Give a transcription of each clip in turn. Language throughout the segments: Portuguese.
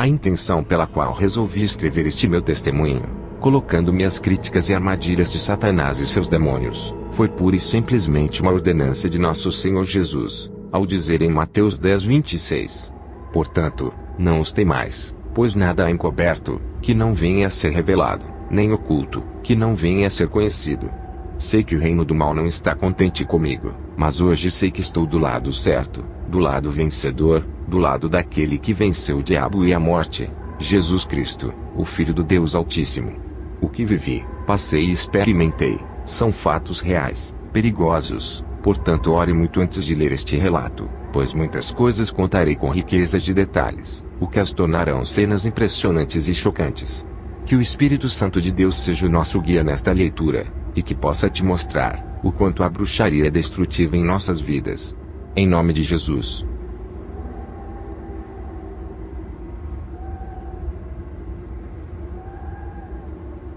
A intenção pela qual resolvi escrever este meu testemunho, colocando minhas críticas e armadilhas de Satanás e seus demônios, foi pura e simplesmente uma ordenança de nosso Senhor Jesus, ao dizer em Mateus 10:26. Portanto, não os temais, pois nada há encoberto, que não venha a ser revelado, nem oculto, que não venha a ser conhecido. Sei que o reino do mal não está contente comigo, mas hoje sei que estou do lado certo, do lado vencedor, do lado daquele que venceu o diabo e a morte, Jesus Cristo, o Filho do Deus Altíssimo. O que vivi, passei e experimentei, são fatos reais, perigosos, portanto ore muito antes de ler este relato, pois muitas coisas contarei com riqueza de detalhes, o que as tornarão cenas impressionantes e chocantes. Que o Espírito Santo de Deus seja o nosso guia nesta leitura, e que possa te mostrar o quanto a bruxaria é destrutiva em nossas vidas. Em nome de Jesus.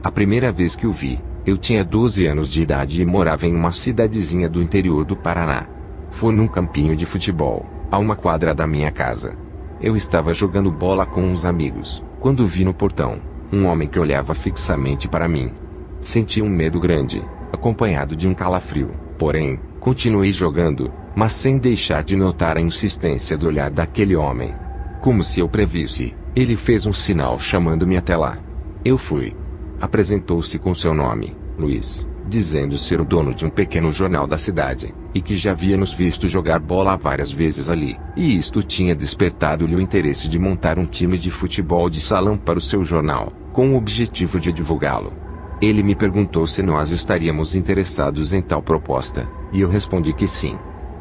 A primeira vez que o vi, eu tinha 12 anos de idade e morava em uma cidadezinha do interior do Paraná. Foi num campinho de futebol, a uma quadra da minha casa. Eu estava jogando bola com uns amigos, quando vi no portão um homem que olhava fixamente para mim. Senti um medo grande, acompanhado de um calafrio, porém, continuei jogando, mas sem deixar de notar a insistência do olhar daquele homem. Como se eu previsse, ele fez um sinal chamando-me até lá. Eu fui. Apresentou-se com seu nome, Luiz, dizendo ser o dono de um pequeno jornal da cidade, e que já havia nos visto jogar bola várias vezes ali, e isto tinha despertado-lhe o interesse de montar um time de futebol de salão para o seu jornal, com o objetivo de divulgá-lo. Ele me perguntou se nós estaríamos interessados em tal proposta, e eu respondi que sim.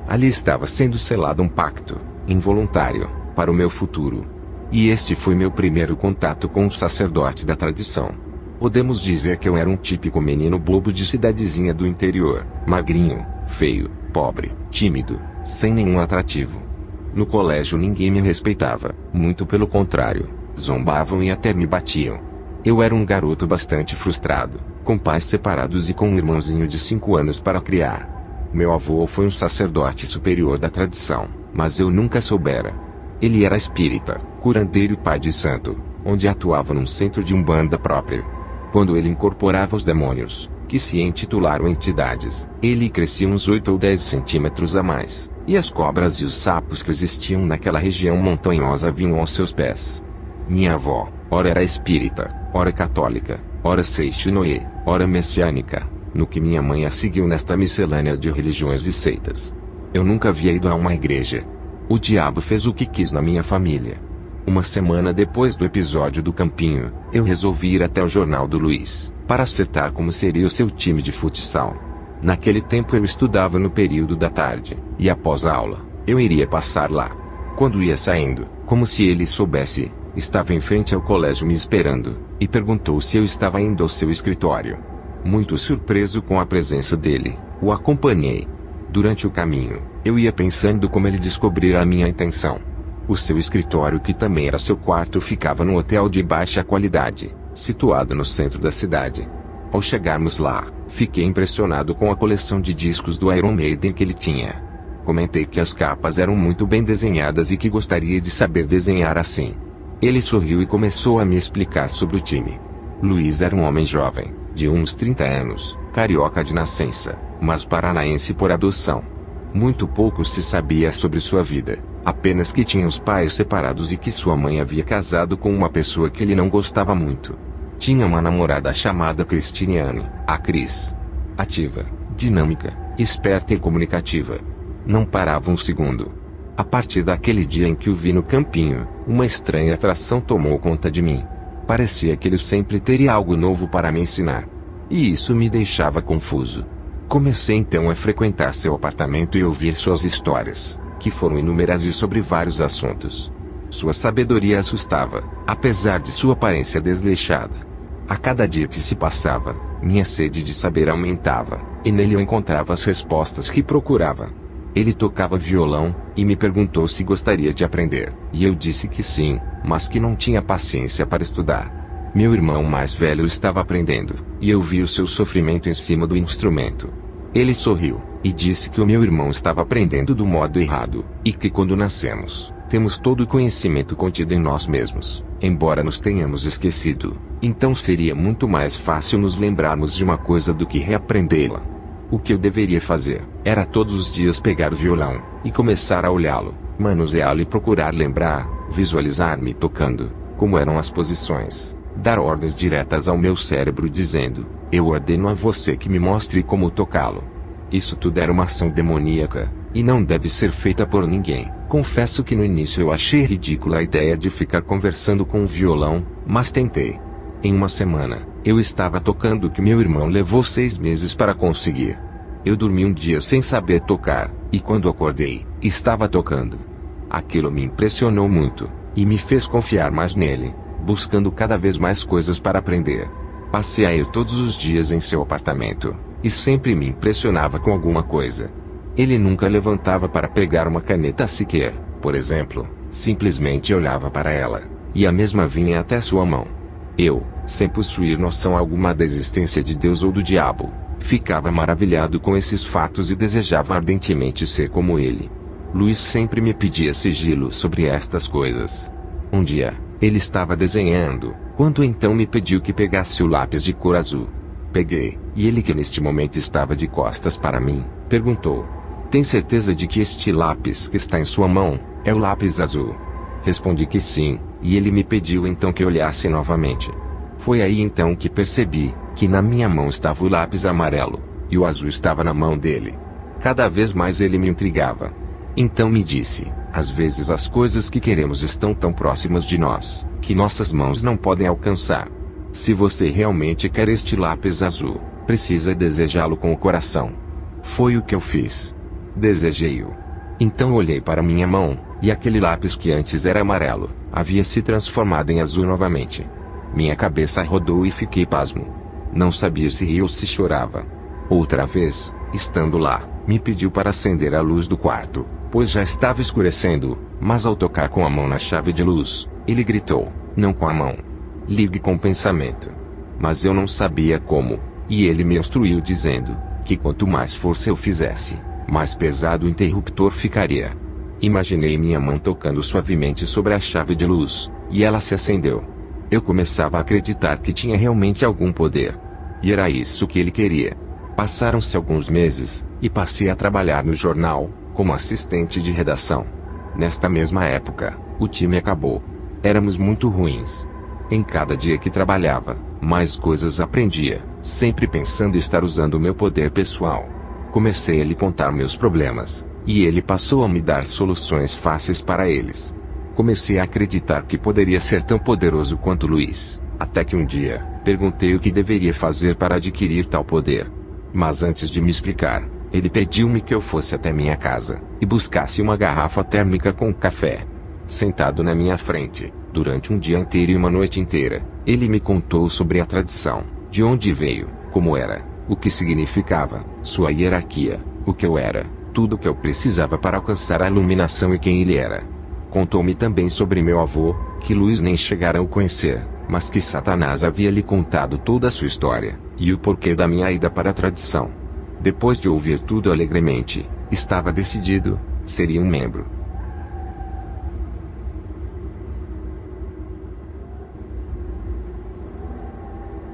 Ali estava sendo selado um pacto, involuntário, para o meu futuro. E este foi meu primeiro contato com um sacerdote da tradição. Podemos dizer que eu era um típico menino bobo de cidadezinha do interior, magrinho, feio, pobre, tímido, sem nenhum atrativo. No colégio ninguém me respeitava, muito pelo contrário, zombavam e até me batiam. Eu era um garoto bastante frustrado, com pais separados e com um irmãozinho de 5 anos para criar. Meu avô foi um sacerdote superior da tradição, mas eu nunca soubera. Ele era espírita, curandeiro e pai de santo, onde atuava num centro de umbanda próprio. Quando ele incorporava os demônios, que se intitularam entidades, ele crescia uns 8 ou 10 centímetros a mais, e as cobras e os sapos que existiam naquela região montanhosa vinham aos seus pés. Minha avó, ora era espírita, ora católica, ora seixinoe, ora messiânica, no que minha mãe a seguiu nesta miscelânea de religiões e seitas. Eu nunca havia ido a uma igreja. O diabo fez o que quis na minha família. Uma semana depois do episódio do campinho, eu resolvi ir até o jornal do Luiz, para acertar como seria o seu time de futsal. Naquele tempo eu estudava no período da tarde, e após a aula, eu iria passar lá. Quando ia saindo, como se ele soubesse, estava em frente ao colégio me esperando, e perguntou se eu estava indo ao seu escritório. Muito surpreso com a presença dele, o acompanhei. Durante o caminho, eu ia pensando como ele descobrira a minha intenção. O seu escritório, que também era seu quarto, ficava num hotel de baixa qualidade, situado no centro da cidade. Ao chegarmos lá, fiquei impressionado com a coleção de discos do Iron Maiden que ele tinha. Comentei que as capas eram muito bem desenhadas e que gostaria de saber desenhar assim. Ele sorriu e começou a me explicar sobre o time. Luiz era um homem jovem, de uns 30 anos, carioca de nascença, mas paranaense por adoção. Muito pouco se sabia sobre sua vida, apenas que tinha os pais separados e que sua mãe havia casado com uma pessoa que ele não gostava muito. Tinha uma namorada chamada Cristiane, a Cris. Ativa, dinâmica, esperta e comunicativa. Não parava um segundo. A partir daquele dia em que o vi no campinho, uma estranha atração tomou conta de mim. Parecia que ele sempre teria algo novo para me ensinar. E isso me deixava confuso. Comecei então a frequentar seu apartamento e ouvir suas histórias, que foram inúmeras e sobre vários assuntos. Sua sabedoria assustava, apesar de sua aparência desleixada. A cada dia que se passava, minha sede de saber aumentava, e nele eu encontrava as respostas que procurava. Ele tocava violão, e me perguntou se gostaria de aprender, e eu disse que sim, mas que não tinha paciência para estudar. Meu irmão mais velho estava aprendendo, e eu vi o seu sofrimento em cima do instrumento. Ele sorriu, e disse que o meu irmão estava aprendendo do modo errado, e que quando nascemos, Temos todo o conhecimento contido em nós mesmos, embora nos tenhamos esquecido. Então seria muito mais fácil nos lembrarmos de uma coisa do que reaprendê-la. O que eu deveria fazer era todos os dias pegar o violão e começar a olhá-lo, manuseá-lo e procurar lembrar, visualizar-me tocando, como eram as posições, dar ordens diretas ao meu cérebro dizendo: eu ordeno a você que me mostre como tocá-lo. Isso tudo era uma ação demoníaca, e não deve ser feita por ninguém. Confesso que no início eu achei ridícula a ideia de ficar conversando com o violão, mas tentei. Em uma semana, eu estava tocando o que meu irmão levou 6 meses para conseguir. Eu dormi um dia sem saber tocar, e quando acordei, estava tocando. Aquilo me impressionou muito, e me fez confiar mais nele, buscando cada vez mais coisas para aprender. Passei a ir todos os dias em seu apartamento, e sempre me impressionava com alguma coisa. Ele nunca levantava para pegar uma caneta sequer, por exemplo, simplesmente olhava para ela, e a mesma vinha até sua mão. Eu, sem possuir noção alguma da existência de Deus ou do diabo, ficava maravilhado com esses fatos e desejava ardentemente ser como ele. Luiz sempre me pedia sigilo sobre estas coisas. Um dia, ele estava desenhando, quando então me pediu que pegasse o lápis de cor azul. Peguei, e ele, que neste momento estava de costas para mim, perguntou: tem certeza de que este lápis que está em sua mão é o lápis azul? Respondi que sim, e ele me pediu então que olhasse novamente. Foi aí então que percebi que na minha mão estava o lápis amarelo, e o azul estava na mão dele. Cada vez mais ele me intrigava. Então me disse: às vezes as coisas que queremos estão tão próximas de nós, que nossas mãos não podem alcançar. Se você realmente quer este lápis azul, precisa desejá-lo com o coração. Foi o que eu fiz. Desejei-o. Então olhei para minha mão, e aquele lápis que antes era amarelo, havia se transformado em azul novamente. Minha cabeça rodou e fiquei pasmo. Não sabia se ria ou se chorava. Outra vez, estando lá, me pediu para acender a luz do quarto, pois já estava escurecendo, mas ao tocar com a mão na chave de luz, ele gritou: não com a mão. Ligue com o pensamento. Mas eu não sabia como, e ele me instruiu dizendo que quanto mais força eu fizesse, mais pesado o interruptor ficaria. Imaginei minha mão tocando suavemente sobre a chave de luz, e ela se acendeu. Eu começava a acreditar que tinha realmente algum poder. E era isso que ele queria. Passaram-se alguns meses, e passei a trabalhar no jornal, como assistente de redação. Nesta mesma época, o time acabou. Éramos muito ruins. Em cada dia que trabalhava, mais coisas aprendia, sempre pensando estar usando o meu poder pessoal. Comecei a lhe contar meus problemas, e ele passou a me dar soluções fáceis para eles. Comecei a acreditar que poderia ser tão poderoso quanto Luiz, até que um dia, perguntei o que deveria fazer para adquirir tal poder. Mas antes de me explicar, ele pediu-me que eu fosse até minha casa, e buscasse uma garrafa térmica com café. Sentado na minha frente, durante um dia inteiro e uma noite inteira, ele me contou sobre a tradição, de onde veio, como era, o que significava, sua hierarquia, o que eu era, tudo o que eu precisava para alcançar a iluminação e quem ele era. Contou-me também sobre meu avô, que Luiz nem chegara a o conhecer, mas que Satanás havia lhe contado toda a sua história, e o porquê da minha ida para a tradição. Depois de ouvir tudo alegremente, estava decidido, seria um membro.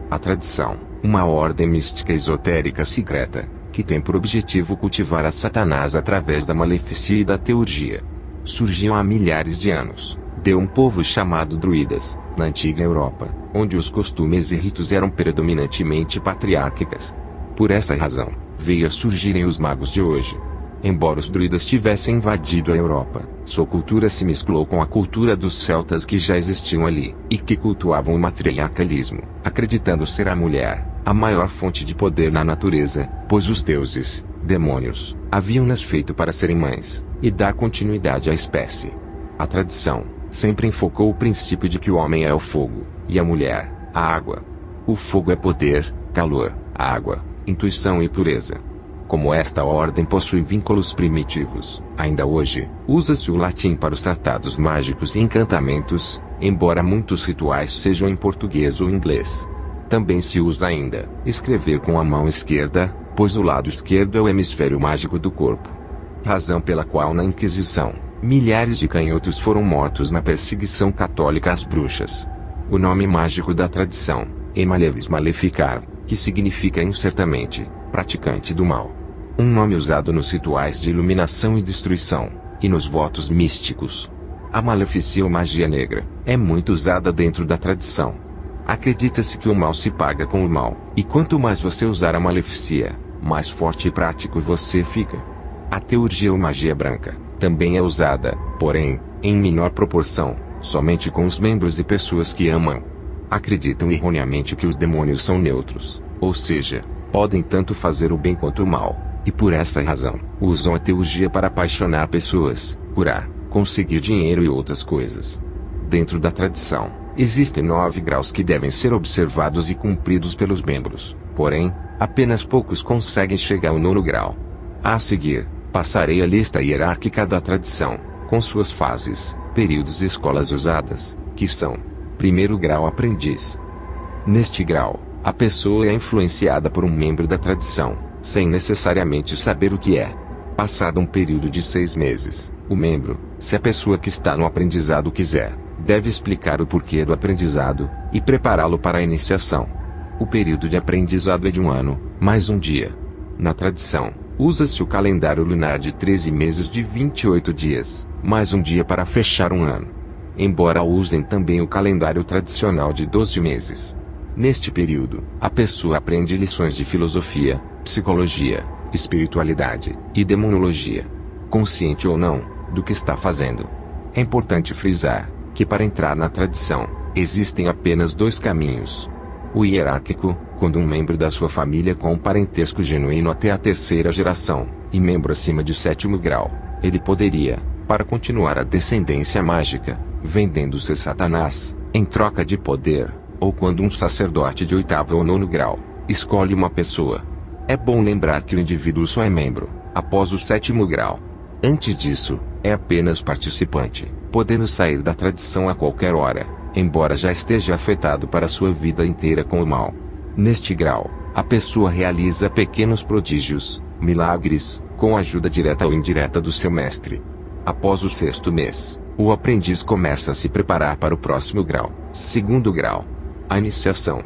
A tradição, uma ordem mística esotérica secreta, que tem por objetivo cultivar a Satanás através da maleficência e da teurgia. Surgiu há milhares de anos, de um povo chamado druidas, na antiga Europa, onde os costumes e ritos eram predominantemente patriárquicas. Por essa razão, veio a surgirem os magos de hoje. Embora os druidas tivessem invadido a Europa, sua cultura se mesclou com a cultura dos celtas que já existiam ali, e que cultuavam o matriarcalismo, acreditando ser a mulher a maior fonte de poder na natureza, pois os deuses, demônios, haviam-nas feito para serem mães, e dar continuidade à espécie. A tradição sempre enfocou o princípio de que o homem é o fogo, e a mulher, a água. O fogo é poder, calor, a água, intuição e pureza. Como esta ordem possui vínculos primitivos, ainda hoje, usa-se o latim para os tratados mágicos e encantamentos, embora muitos rituais sejam em português ou inglês. Também se usa ainda escrever com a mão esquerda, pois o lado esquerdo é o hemisfério mágico do corpo. Razão pela qual na Inquisição, Milhares de canhotos foram mortos na perseguição católica às bruxas. O nome mágico da tradição é Malevis Maleficar, que significa incertamente, praticante do mal. Um nome usado nos rituais de iluminação e destruição, e nos votos místicos. A malefícia ou magia negra é muito usada dentro da tradição. Acredita-se que o mal se paga com o mal, e quanto mais você usar a malefícia, mais forte e prático você fica. A teurgia ou magia branca também é usada, porém, em menor proporção, somente com os membros e pessoas que amam. Acreditam erroneamente que os demônios são neutros, ou seja, podem tanto fazer o bem quanto o mal, e por essa razão, usam a teurgia para apaixonar pessoas, curar, conseguir dinheiro e outras coisas. Dentro da tradição, existem 9 graus que devem ser observados e cumpridos pelos membros, porém, apenas poucos conseguem chegar ao 9º grau. A seguir, passarei a lista hierárquica da tradição, com suas fases, períodos e escolas usadas, que são: 1º grau aprendiz. Neste grau, a pessoa é influenciada por um membro da tradição, sem necessariamente saber o que é. Passado um período de 6 meses, o membro, se a pessoa que está no aprendizado quiser, deve explicar o porquê do aprendizado, e prepará-lo para a iniciação. O período de aprendizado é de 1 ano, mais um dia. Na tradição, usa-se o calendário lunar de 13 meses de 28 dias, mais um dia para fechar um ano. Embora usem também o calendário tradicional de 12 meses. Neste período, a pessoa aprende lições de filosofia, psicologia, espiritualidade e demonologia. Consciente ou não, do que está fazendo. É importante frisar que para entrar na tradição, existem apenas 2 caminhos. O hierárquico, quando um membro da sua família com um parentesco genuíno até a 3ª geração, e membro acima de 7º grau, ele poderia, para continuar a descendência mágica, vendendo-se Satanás, em troca de poder, ou quando um sacerdote de 8º ou 9º grau, escolhe uma pessoa. É bom lembrar que o indivíduo só é membro, após o 7º grau. Antes disso, é apenas participante, podendo sair da tradição a qualquer hora, embora já esteja afetado para sua vida inteira com o mal. Neste grau, a pessoa realiza pequenos prodígios, milagres, com ajuda direta ou indireta do seu mestre. Após o 6º mês, o aprendiz começa a se preparar para o próximo grau, 2º grau. A iniciação.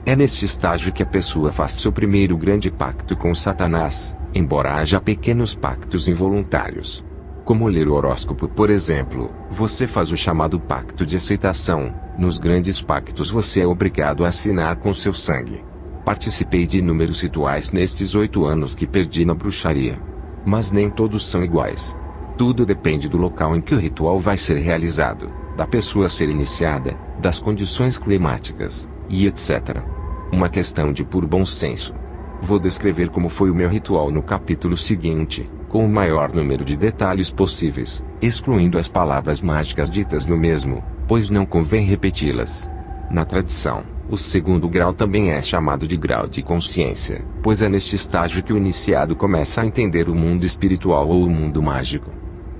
É neste estágio que a pessoa faz seu primeiro grande pacto com Satanás, embora haja pequenos pactos involuntários. Como ler o horóscopo, por exemplo, você faz o chamado pacto de aceitação. Nos grandes pactos você é obrigado a assinar com seu sangue. Participei de inúmeros rituais nestes 8 anos que perdi na bruxaria. Mas nem todos são iguais. Tudo depende do local em que o ritual vai ser realizado, da pessoa a ser iniciada, das condições climáticas, e etc. Uma questão de puro bom senso. Vou descrever como foi o meu ritual no capítulo seguinte, com o maior número de detalhes possíveis, excluindo as palavras mágicas ditas no mesmo, pois não convém repeti-las. Na tradição, o 2º grau também é chamado de grau de consciência, pois é neste estágio que o iniciado começa a entender o mundo espiritual ou o mundo mágico.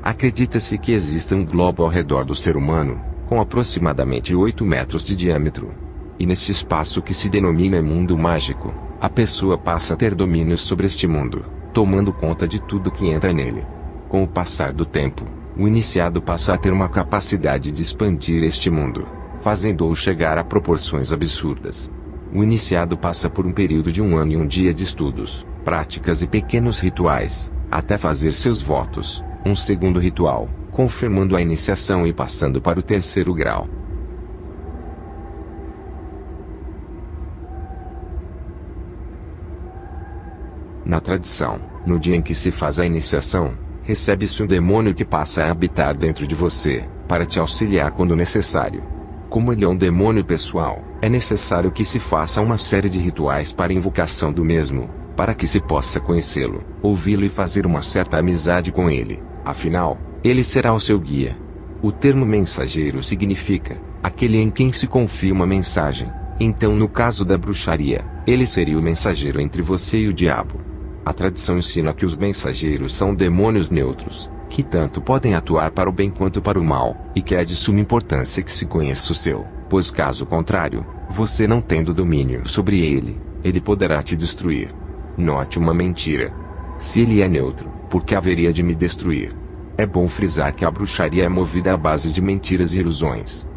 Acredita-se que exista um globo ao redor do ser humano, com aproximadamente 8 metros de diâmetro. E nesse espaço que se denomina mundo mágico, a pessoa passa a ter domínio sobre este mundo, tomando conta de tudo que entra nele. Com o passar do tempo, o iniciado passa a ter uma capacidade de expandir este mundo, fazendo-o chegar a proporções absurdas. O iniciado passa por um período de 1 ano e 1 dia de estudos, práticas e pequenos rituais, até fazer seus votos. Um 2º ritual, confirmando a iniciação e passando para o 3º grau. Na tradição, no dia em que se faz a iniciação, recebe-se um demônio que passa a habitar dentro de você, para te auxiliar quando necessário. Como ele é um demônio pessoal, é necessário que se faça uma série de rituais para a invocação do mesmo, para que se possa conhecê-lo, ouvi-lo e fazer uma certa amizade com ele. Afinal, ele será o seu guia. O termo mensageiro significa aquele em quem se confia uma mensagem. Então, no caso da bruxaria, ele seria o mensageiro entre você e o diabo. A tradição ensina que os mensageiros são demônios neutros, que tanto podem atuar para o bem quanto para o mal, e que é de suma importância que se conheça o seu, pois caso contrário, você não tendo domínio sobre ele, ele poderá te destruir. Note uma mentira. Se ele é neutro, por que haveria de me destruir? É bom frisar que a bruxaria é movida à base de mentiras e ilusões.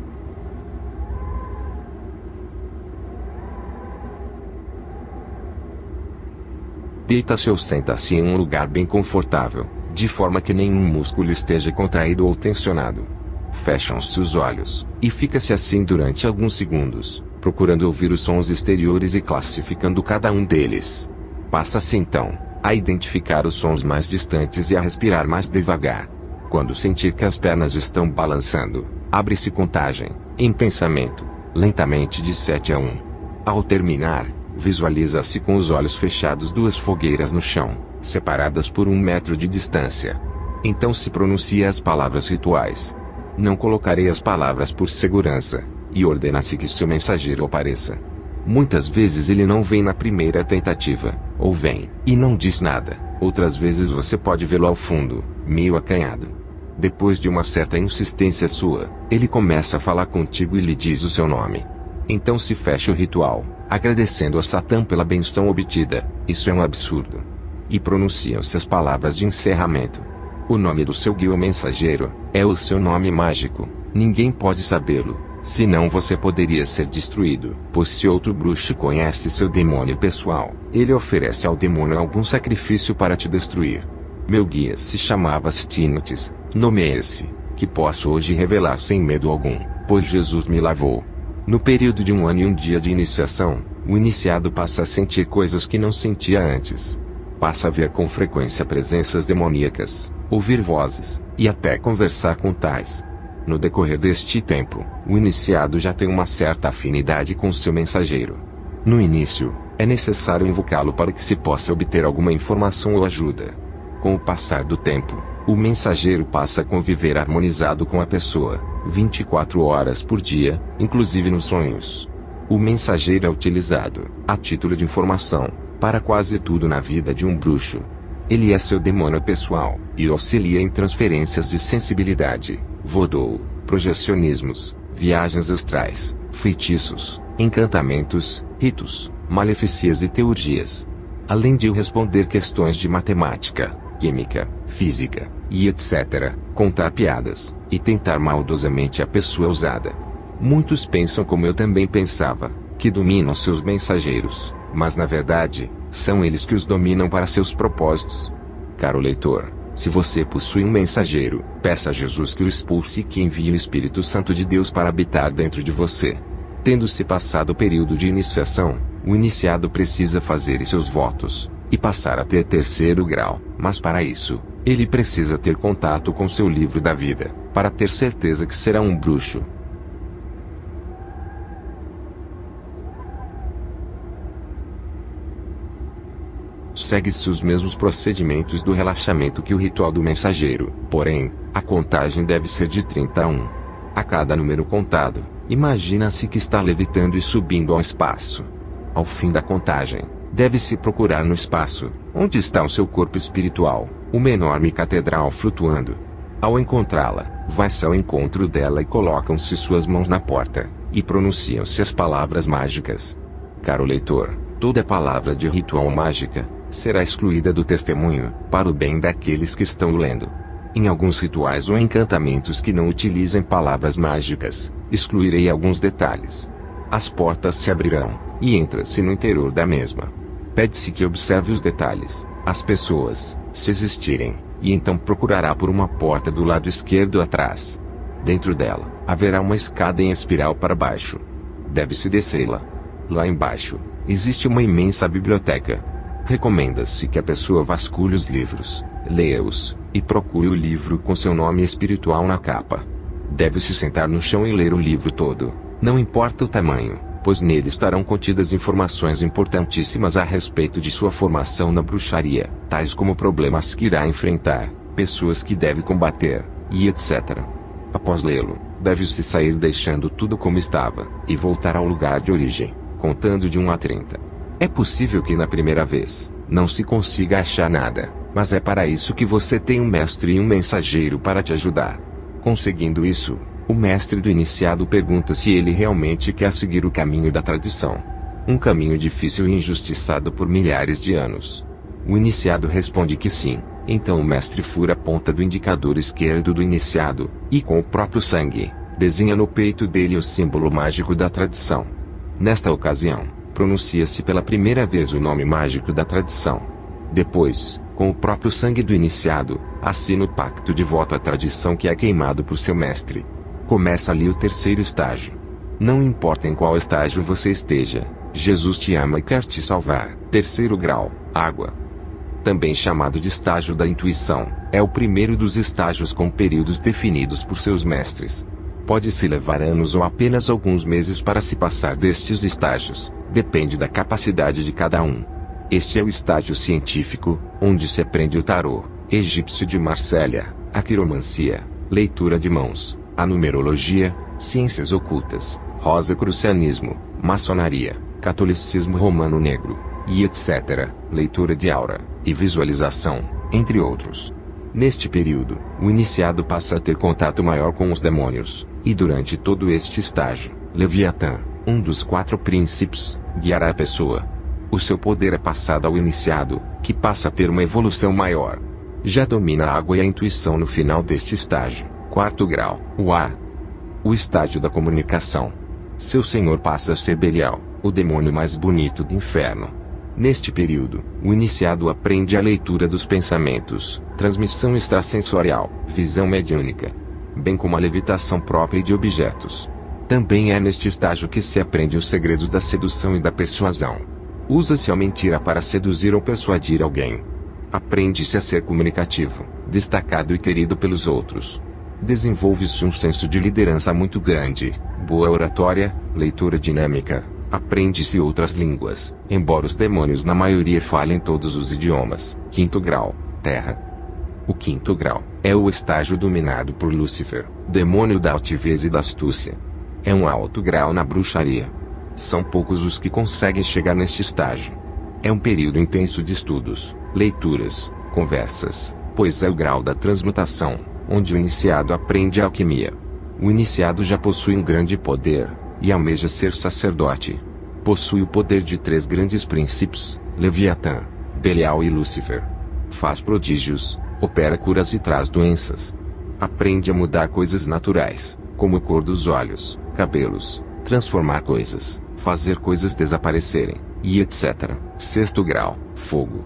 Deita-se ou senta-se em um lugar bem confortável, de forma que nenhum músculo esteja contraído ou tensionado. Fecham-se os olhos, e fica-se assim durante alguns segundos, procurando ouvir os sons exteriores e classificando cada um deles. Passa-se então a identificar os sons mais distantes e a respirar mais devagar. Quando sentir que as pernas estão balançando, abre-se contagem, em pensamento, lentamente de 7 a 1. Ao terminar, visualiza-se com os olhos fechados 2 fogueiras no chão, separadas por 1 metro de distância. Então se pronuncia as palavras rituais. Não colocarei as palavras por segurança, e ordena-se que seu mensageiro apareça. Muitas vezes ele não vem na primeira tentativa, ou vem, e não diz nada. Outras vezes você pode vê-lo ao fundo, meio acanhado. Depois de uma certa insistência sua, ele começa a falar contigo e lhe diz o seu nome. Então se fecha o ritual, agradecendo a Satã pela benção obtida. Isso é um absurdo. E pronunciam-se as palavras de encerramento. O nome do seu guia ou mensageiro é o seu nome mágico. Ninguém pode sabê-lo, senão você poderia ser destruído. Pois se outro bruxo conhece seu demônio pessoal, ele oferece ao demônio algum sacrifício para te destruir. Meu guia se chamava Stinotis, nome esse, que posso hoje revelar sem medo algum, pois Jesus me lavou. No período de 1 ano e 1 dia de iniciação, o iniciado passa a sentir coisas que não sentia antes. Passa a ver com frequência presenças demoníacas, ouvir vozes, e até conversar com tais. No decorrer deste tempo, o iniciado já tem uma certa afinidade com seu mensageiro. No início, é necessário invocá-lo para que se possa obter alguma informação ou ajuda. Com o passar do tempo, o mensageiro passa a conviver harmonizado com a pessoa, 24 horas por dia, inclusive nos sonhos. O mensageiro é utilizado, a título de informação, para quase tudo na vida de um bruxo. Ele é seu demônio pessoal, e auxilia em transferências de sensibilidade, voodoo, projecionismos, viagens astrais, feitiços, encantamentos, ritos, maleficias e teurgias. Além de responder questões de matemática, química, física, e etc., contar piadas, e tentar maldosamente a pessoa usada. Muitos pensam como eu também pensava, que dominam seus mensageiros, mas na verdade, são eles que os dominam para seus propósitos. Caro leitor, se você possui um mensageiro, peça a Jesus que o expulse e que envie o Espírito Santo de Deus para habitar dentro de você. Tendo-se passado o período de iniciação, o iniciado precisa fazer seus votos, e passar a ter 3º grau, mas para isso, ele precisa ter contato com seu livro da vida, para ter certeza que será um bruxo. Segue-se os mesmos procedimentos do relaxamento que o ritual do mensageiro, porém, a contagem deve ser de 30 a 1. A cada número contado, imagina-se que está levitando e subindo ao espaço. Ao fim da contagem, deve-se procurar no espaço, onde está o seu corpo espiritual, uma enorme catedral flutuando. Ao encontrá-la, vai-se ao encontro dela e colocam-se suas mãos na porta, e pronunciam-se as palavras mágicas. Caro leitor, toda palavra de ritual mágica será excluída do testemunho, para o bem daqueles que estão o lendo. Em alguns rituais ou encantamentos que não utilizem palavras mágicas, excluirei alguns detalhes. As portas se abrirão, e entra-se no interior da mesma. Pede-se que observe os detalhes, as pessoas, se existirem, e então procurará por uma porta do lado esquerdo atrás. Dentro dela, haverá uma escada em espiral para baixo. Deve-se descê-la. Lá embaixo, existe uma imensa biblioteca. Recomenda-se que a pessoa vasculhe os livros, leia-os, e procure o livro com seu nome espiritual na capa. Deve-se sentar no chão e ler o livro todo, não importa o tamanho, pois nele estarão contidas informações importantíssimas a respeito de sua formação na bruxaria, tais como problemas que irá enfrentar, pessoas que deve combater, e etc. Após lê-lo, deve-se sair deixando tudo como estava, e voltar ao lugar de origem, contando de 1 a 30. É possível que na primeira vez, não se consiga achar nada, mas é para isso que você tem um mestre e um mensageiro para te ajudar. Conseguindo isso, o mestre do iniciado pergunta se ele realmente quer seguir o caminho da tradição. Um caminho difícil e injustiçado por milhares de anos. O iniciado responde que sim, Então o mestre fura a ponta do indicador esquerdo do iniciado, e com o próprio sangue, desenha no peito dele o símbolo mágico da tradição. Nesta ocasião, pronuncia-se pela primeira vez o nome mágico da tradição. Depois, com o próprio sangue do iniciado, assina o pacto de voto à tradição que é queimado por seu mestre. Começa ali o terceiro estágio. Não importa em qual estágio você esteja, Jesus te ama e quer te salvar. Terceiro grau, água. Também chamado de estágio da intuição, é o primeiro dos estágios com períodos definidos por seus mestres. Pode-se levar anos ou apenas alguns meses para se passar destes estágios, depende da capacidade de cada um. Este é o estágio científico, onde se aprende o tarô, egípcio de Marsella, a quiromancia, leitura de mãos, a numerologia, ciências ocultas, rosacrucianismo, maçonaria, catolicismo romano negro, e etc., leitura de aura, e visualização, entre outros. Neste período, o iniciado passa a ter contato maior com os demônios, e durante todo este estágio, Leviatã, um dos 4 príncipes, guiará a pessoa. O seu poder é passado ao iniciado, que passa a ter uma evolução maior. Já domina a água e a intuição no final deste estágio. Quarto grau, o ar. O estágio da comunicação. Seu senhor passa a ser Belial, o demônio mais bonito do inferno. Neste período, o iniciado aprende a leitura dos pensamentos, transmissão extrasensorial, visão mediúnica, bem como a levitação própria de objetos. Também é neste estágio que se aprende os segredos da sedução e da persuasão. Usa-se a mentira para seduzir ou persuadir alguém. Aprende-se a ser comunicativo, destacado e querido pelos outros. Desenvolve-se um senso de liderança muito grande, boa oratória, leitura dinâmica. Aprende-se outras línguas, embora os demônios na maioria falem todos os idiomas. Quinto grau, terra. O quinto grau é o estágio dominado por Lúcifer, demônio da altivez e da astúcia. É um alto grau na bruxaria. São poucos os que conseguem chegar neste estágio. É um período intenso de estudos, leituras, conversas, pois é o grau da transmutação, onde o iniciado aprende a alquimia. O iniciado já possui um grande poder, e almeja ser sacerdote. Possui o poder de 3 grandes príncipes, Leviatã, Belial e Lúcifer. Faz prodígios, opera curas e traz doenças. Aprende a mudar coisas naturais, como a cor dos olhos, cabelos, transformar coisas, fazer coisas desaparecerem, e etc. Sexto grau, fogo.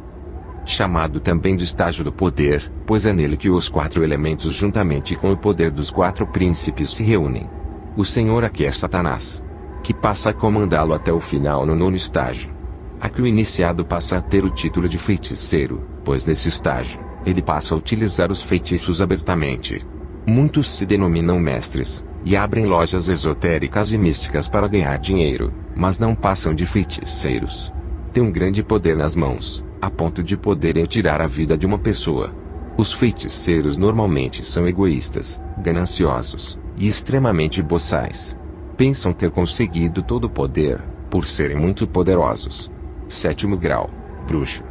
Chamado também de estágio do poder, pois é nele que os 4 elementos juntamente com o poder dos 4 príncipes se reúnem. O senhor aqui é Satanás, que passa a comandá-lo até o final no 9º estágio. Aqui o iniciado passa a ter o título de feiticeiro, pois nesse estágio, ele passa a utilizar os feitiços abertamente. Muitos se denominam mestres, e abrem lojas esotéricas e místicas para ganhar dinheiro, mas não passam de feiticeiros. Tem um grande poder nas mãos, a ponto de poderem tirar a vida de uma pessoa. Os feiticeiros normalmente são egoístas, gananciosos, e extremamente boçais. Pensam ter conseguido todo o poder, por serem muito poderosos. Sétimo grau, bruxo.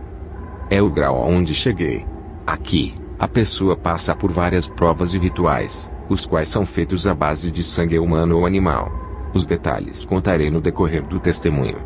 É o grau aonde cheguei. Aqui, a pessoa passa por várias provas e rituais, os quais são feitos à base de sangue humano ou animal. Os detalhes contarei no decorrer do testemunho.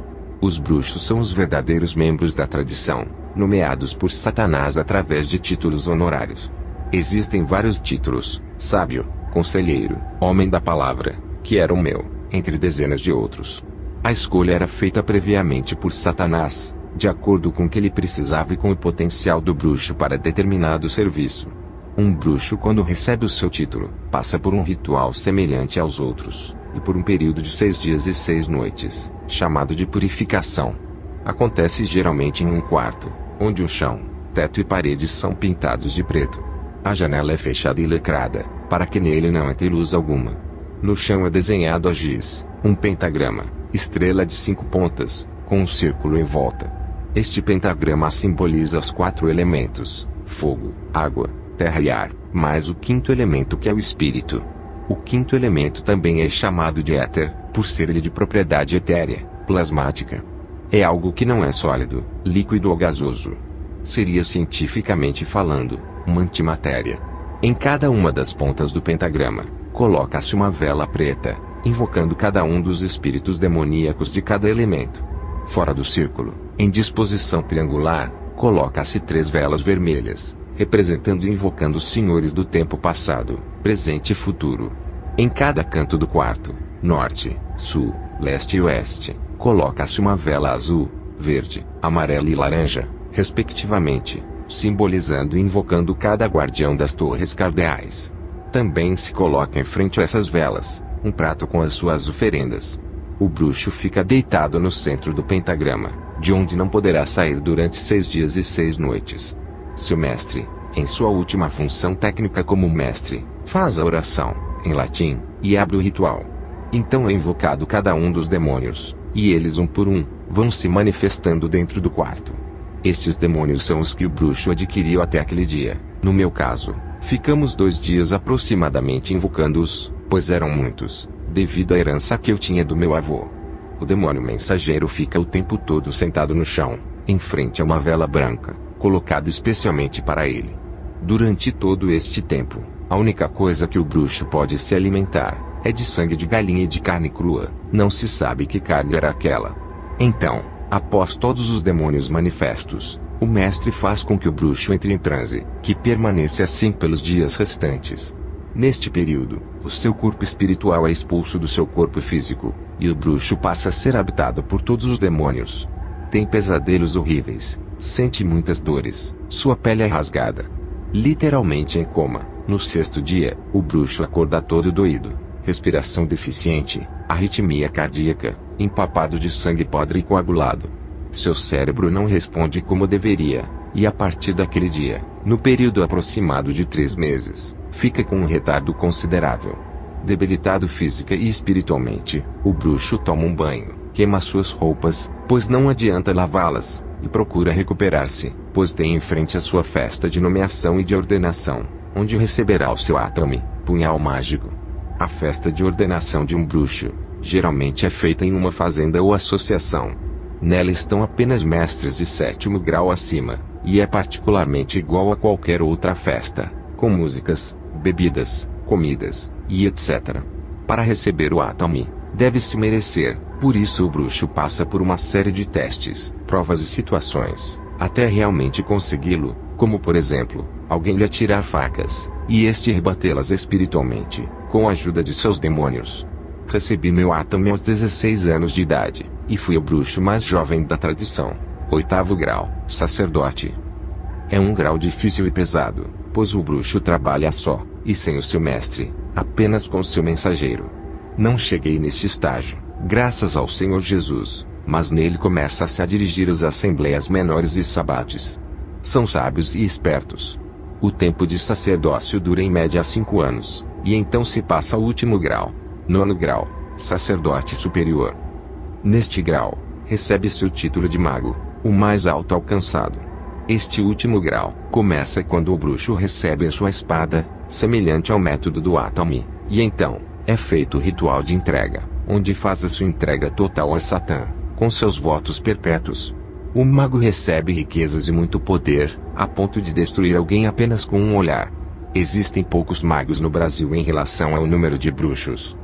Os bruxos são os verdadeiros membros da tradição, nomeados por Satanás através de títulos honorários. Existem vários títulos: sábio, conselheiro, homem da palavra, que era o meu, entre dezenas de outros. A escolha era feita previamente por Satanás, de acordo com o que ele precisava e com o potencial do bruxo para determinado serviço. Um bruxo, quando recebe o seu título, passa por um ritual semelhante aos outros, e por um período de 6 dias e 6 noites, chamado de purificação. Acontece geralmente em um quarto, onde o chão, teto e paredes são pintados de preto. A janela é fechada e lacrada, para que nele não entre luz alguma. No chão é desenhado a giz, um pentagrama, estrela de 5 pontas, com um círculo em volta. Este pentagrama simboliza os 4 elementos: fogo, água, terra e ar, mais o 5º elemento que é o espírito. O 5º elemento também é chamado de éter, por ser ele de propriedade etérea, plasmática. É algo que não é sólido, líquido ou gasoso. Seria, cientificamente falando, uma antimatéria. Em cada uma das pontas do pentagrama, coloca-se uma vela preta, invocando cada um dos espíritos demoníacos de cada elemento. Fora do círculo, em disposição triangular, coloca-se 3 velas vermelhas, representando e invocando os senhores do tempo passado, presente e futuro. Em cada canto do quarto, norte, sul, leste e oeste, coloca-se uma vela azul, verde, amarela e laranja, respectivamente, simbolizando e invocando cada guardião das torres cardeais. Também se coloca em frente a essas velas um prato com as suas oferendas. O bruxo fica deitado no centro do pentagrama, de onde não poderá sair durante 6 dias e 6 noites. Seu mestre, em sua última função técnica como mestre, faz a oração, em latim, e abre o ritual. Então é invocado cada um dos demônios, e eles um por um, vão se manifestando dentro do quarto. Estes demônios são os que o bruxo adquiriu até aquele dia. No meu caso, ficamos 2 dias aproximadamente invocando-os, pois eram muitos, devido à herança que eu tinha do meu avô. O demônio mensageiro fica o tempo todo sentado no chão, em frente a uma vela branca, colocada especialmente para ele. Durante todo este tempo, a única coisa que o bruxo pode se alimentar é de sangue de galinha e de carne crua. Não se sabe que carne era aquela. Então, após todos os demônios manifestos, o mestre faz com que o bruxo entre em transe, que permanece assim pelos dias restantes. Neste período, o seu corpo espiritual é expulso do seu corpo físico, e o bruxo passa a ser habitado por todos os demônios. Tem pesadelos horríveis, sente muitas dores, sua pele é rasgada. Literalmente em coma. No 6º dia, o bruxo acorda todo doído, respiração deficiente, arritmia cardíaca, empapado de sangue podre e coagulado. Seu cérebro não responde como deveria, e a partir daquele dia, no período aproximado de 3 meses, fica com um retardo considerável. Debilitado física e espiritualmente, o bruxo toma um banho, queima suas roupas, pois não adianta lavá-las, e procura recuperar-se, pois tem em frente a sua festa de nomeação e de ordenação, onde receberá o seu atame, punhal mágico. A festa de ordenação de um bruxo, geralmente é feita em uma fazenda ou associação. Nela estão apenas mestres de 7º grau acima, e é particularmente igual a qualquer outra festa, com músicas, bebidas, comidas, e etc. Para receber o atame, deve-se merecer, por isso o bruxo passa por uma série de testes, provas e situações, até realmente consegui-lo, como por exemplo, alguém lhe atirar facas, e este rebatê-las espiritualmente, com a ajuda de seus demônios. Recebi meu atame aos 16 anos de idade, e fui o bruxo mais jovem da tradição. 8º grau, sacerdote. É um grau difícil e pesado, pois o bruxo trabalha só, e sem o seu mestre, apenas com seu mensageiro. Não cheguei nesse estágio, graças ao Senhor Jesus, mas nele começa-se a dirigir as assembleias menores e sabates. São sábios e espertos. O tempo de sacerdócio dura em média 5 anos, e então se passa ao último grau, 9º grau, sacerdote superior. Neste grau, recebe-se o título de mago, o mais alto alcançado. Este último grau começa quando o bruxo recebe a sua espada, semelhante ao método do atame, e então, é feito o ritual de entrega, onde faz a sua entrega total a Satã, com seus votos perpétuos. O mago recebe riquezas e muito poder, a ponto de destruir alguém apenas com um olhar. Existem poucos magos no Brasil em relação ao número de bruxos.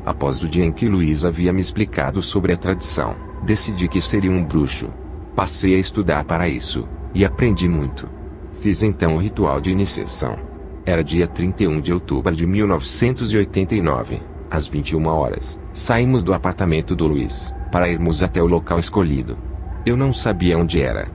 Após o dia em que Luiz havia me explicado sobre a tradição, decidi que seria um bruxo. Passei a estudar para isso, e aprendi muito. Fiz então o ritual de iniciação. Era dia 31 de outubro de 1989, às 21 horas. Saímos do apartamento do Luiz, para irmos até o local escolhido. Eu não sabia onde era.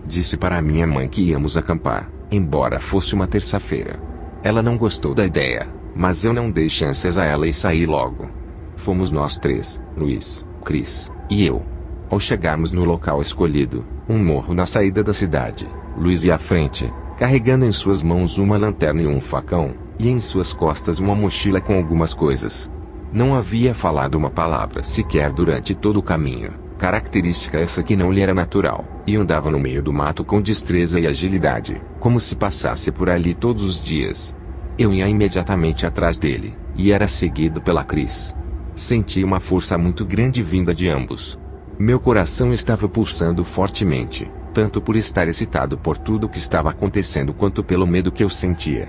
Disse para minha mãe que íamos acampar, embora fosse uma terça-feira. Ela não gostou da ideia, mas eu não dei chances a ela e saí logo. Fomos nós 3, Luiz, Cris, e eu. Ao chegarmos no local escolhido, um morro na saída da cidade, Luiz ia à frente, carregando em suas mãos uma lanterna e um facão, e em suas costas uma mochila com algumas coisas. Não havia falado uma palavra sequer durante todo o caminho, característica essa que não lhe era natural, e andava no meio do mato com destreza e agilidade, como se passasse por ali todos os dias. Eu ia imediatamente atrás dele, e era seguido pela Cris. Senti uma força muito grande vinda de ambos. Meu coração estava pulsando fortemente, tanto por estar excitado por tudo o que estava acontecendo quanto pelo medo que eu sentia.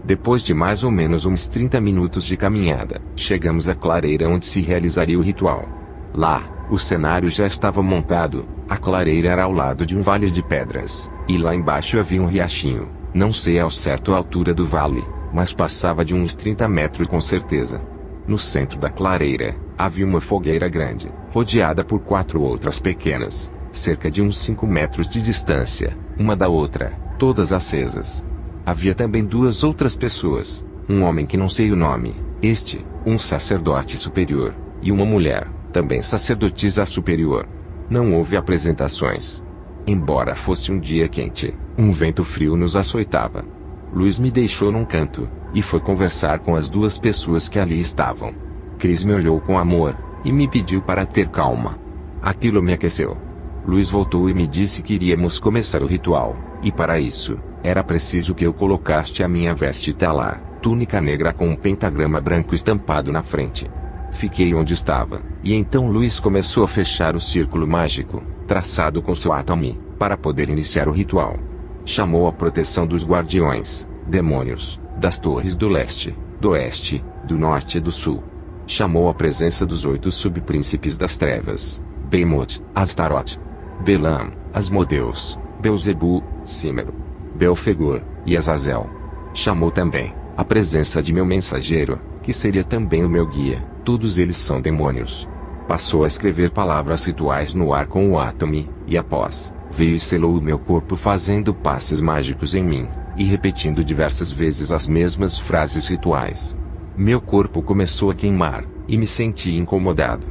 Depois de mais ou menos uns 30 minutos de caminhada, chegamos à clareira onde se realizaria o ritual. Lá, O cenário já estava montado, a clareira era ao lado de um vale de pedras, e lá embaixo havia um riachinho, não sei ao certo a altura do vale, mas passava de uns 30 metros com certeza. No centro da clareira, havia uma fogueira grande, rodeada por 4 outras pequenas, cerca de uns 5 metros de distância, uma da outra, todas acesas. Havia também 2 outras pessoas, um homem que não sei o nome, um sacerdote superior, e uma mulher, também sacerdotisa superior. Não houve apresentações. Embora fosse um dia quente, um vento frio nos açoitava. Luiz me deixou num canto, e foi conversar com as 2 pessoas que ali estavam. Chris me olhou com amor, e me pediu para ter calma. Aquilo me aqueceu. Luiz voltou e me disse que iríamos começar o ritual, e para isso, era preciso que eu colocasse a minha veste talar, túnica negra com um pentagrama branco estampado na frente. Fiquei onde estava, e então Luiz começou a fechar o círculo mágico, traçado com seu Atami, para poder iniciar o ritual. Chamou a proteção dos guardiões, demônios, das torres do leste, do oeste, do norte e do sul. Chamou a presença dos 8 subpríncipes das trevas, Behemoth, Astaroth, Balaam, Asmodeus, Belzebu, Címero, Belfegor, e Azazel. Chamou também a presença de meu mensageiro, que seria também o meu guia, todos eles são demônios. Passou a escrever palavras rituais no ar com o Atami, e após, veio e selou o meu corpo fazendo passes mágicos em mim, e repetindo diversas vezes as mesmas frases rituais. Meu corpo começou a queimar, e me senti incomodado.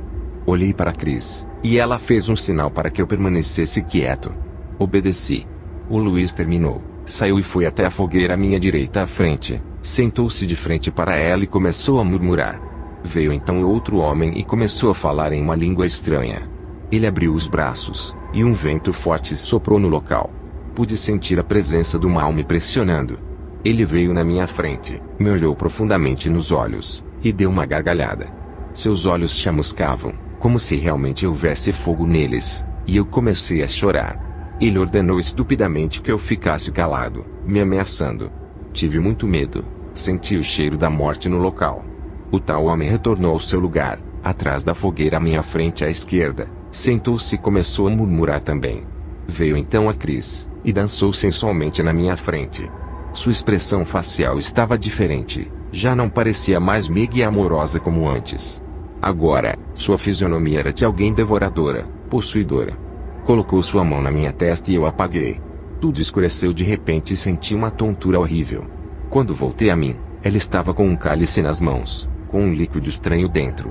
Olhei para Chris, e ela fez um sinal para que eu permanecesse quieto. Obedeci. O Luiz terminou, saiu e foi até a fogueira à minha direita à frente, sentou-se de frente para ela e começou a murmurar. Veio então outro homem e começou a falar em uma língua estranha. Ele abriu os braços, e um vento forte soprou no local. Pude sentir a presença do mal me pressionando. Ele veio na minha frente, me olhou profundamente nos olhos, e deu uma gargalhada. Seus olhos chamuscavam, como se realmente houvesse fogo neles, e eu comecei a chorar. Ele ordenou estupidamente que eu ficasse calado, me ameaçando. Tive muito medo, senti o cheiro da morte no local. O tal homem retornou ao seu lugar, atrás da fogueira à minha frente à esquerda, sentou-se e começou a murmurar também. Veio então a Chris, e dançou sensualmente na minha frente. Sua expressão facial estava diferente, já não parecia mais meiga e amorosa como antes. Agora, sua fisionomia era de alguém devoradora, possuidora. Colocou sua mão na minha testa e eu apaguei. Tudo escureceu de repente e senti uma tontura horrível. Quando voltei a mim, ela estava com um cálice nas mãos, com um líquido estranho dentro.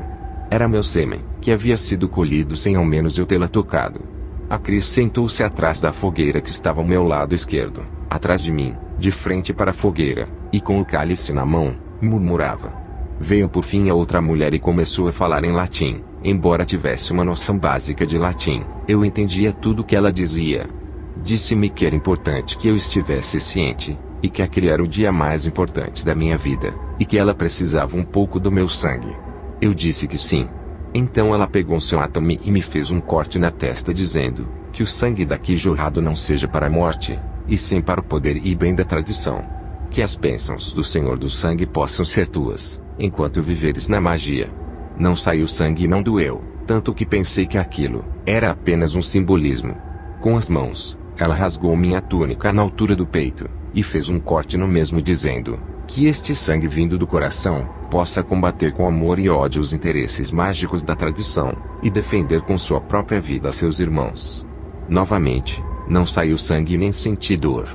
Era meu sêmen, que havia sido colhido sem ao menos eu tê-la tocado. A Chris sentou-se atrás da fogueira que estava ao meu lado esquerdo, atrás de mim, de frente para a fogueira, e com o cálice na mão, murmurava. Veio por fim a outra mulher e começou a falar em latim. Embora tivesse uma noção básica de latim, eu entendia tudo o que ela dizia. Disse-me que era importante que eu estivesse ciente, e que aquele era o dia mais importante da minha vida, e que ela precisava um pouco do meu sangue. Eu disse que sim. Então ela pegou seu Atami e me fez um corte na testa dizendo, que o sangue daqui jorrado não seja para a morte, e sim para o poder e bem da tradição. Que as bênçãos do Senhor do Sangue possam ser tuas, enquanto viveres na magia. Não saiu sangue e não doeu, tanto que pensei que aquilo era apenas um simbolismo. Com as mãos, ela rasgou minha túnica na altura do peito, e fez um corte no mesmo dizendo, que este sangue vindo do coração, possa combater com amor e ódio os interesses mágicos da tradição, e defender com sua própria vida seus irmãos. Novamente, não saiu sangue nem senti dor.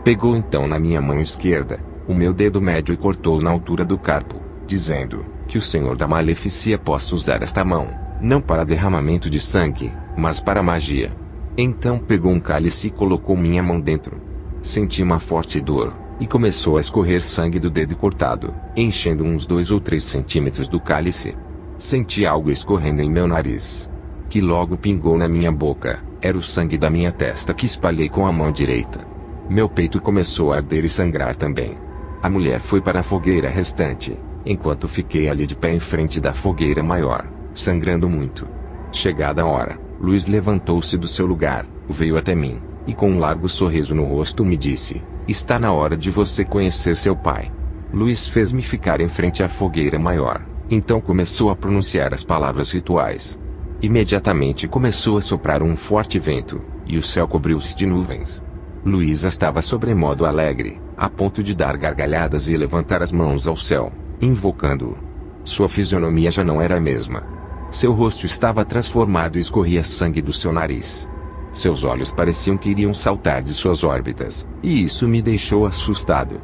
Pegou então na minha mão esquerda, o meu dedo médio e cortou na altura do carpo, dizendo, que o Senhor da Maleficência possa usar esta mão, não para derramamento de sangue, mas para magia. Então pegou um cálice e colocou minha mão dentro. Senti uma forte dor, e começou a escorrer sangue do dedo cortado, enchendo uns 2 ou 3 centímetros do cálice. Senti algo escorrendo em meu nariz, que logo pingou na minha boca. Era o sangue da minha testa que espalhei com a mão direita. Meu peito começou a arder e sangrar também. A mulher foi para a fogueira restante, enquanto fiquei ali de pé em frente da fogueira maior, sangrando muito. Chegada a hora, Luiz levantou-se do seu lugar, veio até mim, e com um largo sorriso no rosto me disse, está na hora de você conhecer seu pai. Luiz fez-me ficar em frente à fogueira maior, então começou a pronunciar as palavras rituais. Imediatamente começou a soprar um forte vento, e o céu cobriu-se de nuvens. Luísa estava sobremodo alegre, a ponto de dar gargalhadas e levantar as mãos ao céu, invocando-o. Sua fisionomia já não era a mesma. Seu rosto estava transformado e escorria sangue do seu nariz. Seus olhos pareciam que iriam saltar de suas órbitas, e isso me deixou assustado.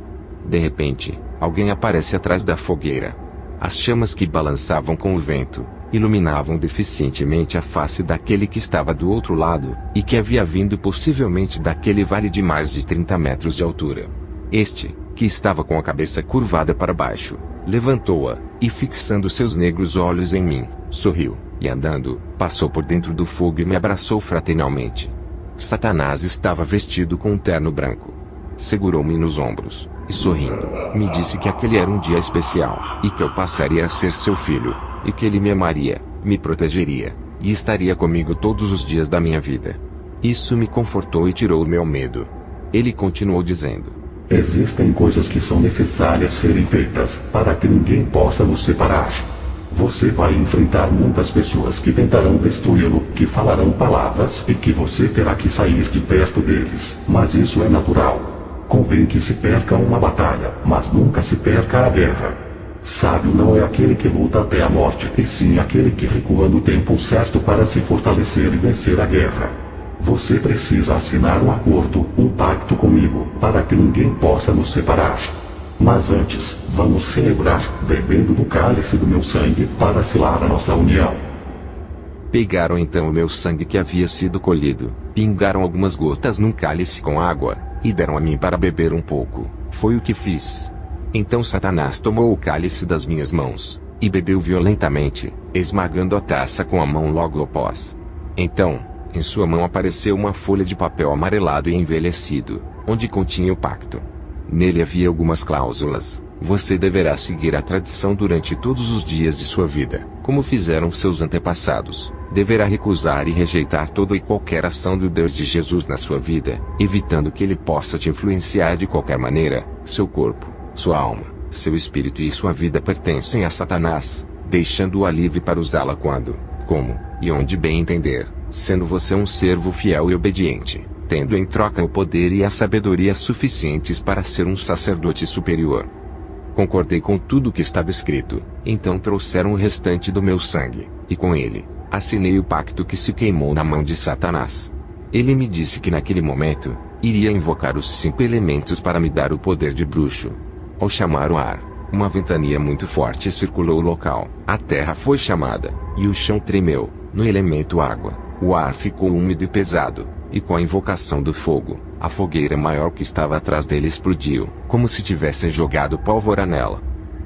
De repente, alguém aparece atrás da fogueira. As chamas que balançavam com o vento iluminavam deficientemente a face daquele que estava do outro lado, e que havia vindo possivelmente daquele vale de mais de 30 metros de altura. Este, que estava com a cabeça curvada para baixo, levantou-a, e fixando seus negros olhos em mim, sorriu, e andando, passou por dentro do fogo e me abraçou fraternalmente. Satanás estava vestido com um terno branco. Segurou-me nos ombros, e sorrindo, me disse que aquele era um dia especial, e que eu passaria a ser seu filho, e que ele me amaria, me protegeria, e estaria comigo todos os dias da minha vida. Isso me confortou e tirou o meu medo. Ele continuou dizendo: existem coisas que são necessárias serem feitas, para que ninguém possa nos separar. Você vai enfrentar muitas pessoas que tentarão destruí-lo, que falarão palavras e que você terá que sair de perto deles, mas isso é natural. Convém que se perca uma batalha, mas nunca se perca a guerra. Sábio não é aquele que luta até a morte, e sim aquele que recua no tempo certo para se fortalecer e vencer a guerra. Você precisa assinar um acordo, um pacto comigo, para que ninguém possa nos separar. Mas antes, vamos celebrar, bebendo do cálice do meu sangue, para selar a nossa união. Pegaram então o meu sangue que havia sido colhido, pingaram algumas gotas num cálice com água, e deram a mim para beber um pouco. Foi o que fiz. Então Satanás tomou o cálice das minhas mãos, e bebeu violentamente, esmagando a taça com a mão logo após. Então, em sua mão apareceu uma folha de papel amarelado e envelhecido, onde continha o pacto. Nele havia algumas cláusulas. Você deverá seguir a tradição durante todos os dias de sua vida, como fizeram seus antepassados. Deverá recusar e rejeitar toda e qualquer ação do Deus de Jesus na sua vida, evitando que ele possa te influenciar de qualquer maneira. Seu corpo, sua alma, seu espírito e sua vida pertencem a Satanás, deixando-o livre para usá-la quando, como e onde bem entender, sendo você um servo fiel e obediente, tendo em troca o poder e a sabedoria suficientes para ser um sacerdote superior. Concordei com tudo o que estava escrito, então trouxeram o restante do meu sangue, e com ele, assinei o pacto que se queimou na mão de Satanás. Ele me disse que naquele momento, iria invocar os 5 elementos para me dar o poder de bruxo. Ao chamar o ar, uma ventania muito forte circulou o local, a terra foi chamada, e o chão tremeu. No elemento água, o ar ficou úmido e pesado, e com a invocação do fogo, a fogueira maior que estava atrás dele explodiu, como se tivessem jogado pólvora nela.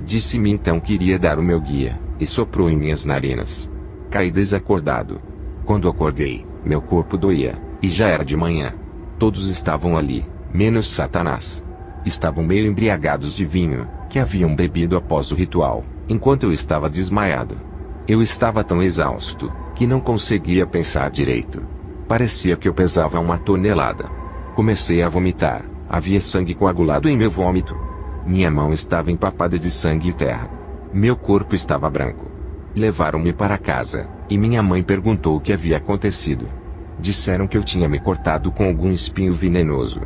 Disse-me então que iria dar o meu guia, e soprou em minhas narinas. Caí desacordado. Quando acordei, meu corpo doía, e já era de manhã. Todos estavam ali, menos Satanás. Estavam meio embriagados de vinho, que haviam bebido após o ritual, enquanto eu estava desmaiado. Eu estava tão exausto, que não conseguia pensar direito. Parecia que eu pesava 1 tonelada. Comecei a vomitar, havia sangue coagulado em meu vômito. Minha mão estava empapada de sangue e terra. Meu corpo estava branco. Levaram-me para casa, e minha mãe perguntou o que havia acontecido. Disseram que eu tinha me cortado com algum espinho venenoso.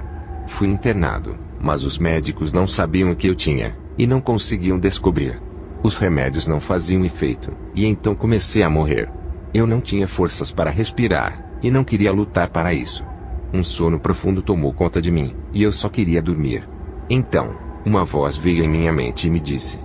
Fui internado, mas os médicos não sabiam o que eu tinha, e não conseguiam descobrir. Os remédios não faziam efeito, e então comecei a morrer. Eu não tinha forças para respirar, e não queria lutar para isso. Um sono profundo tomou conta de mim, e eu só queria dormir. Então, uma voz veio em minha mente e me disse: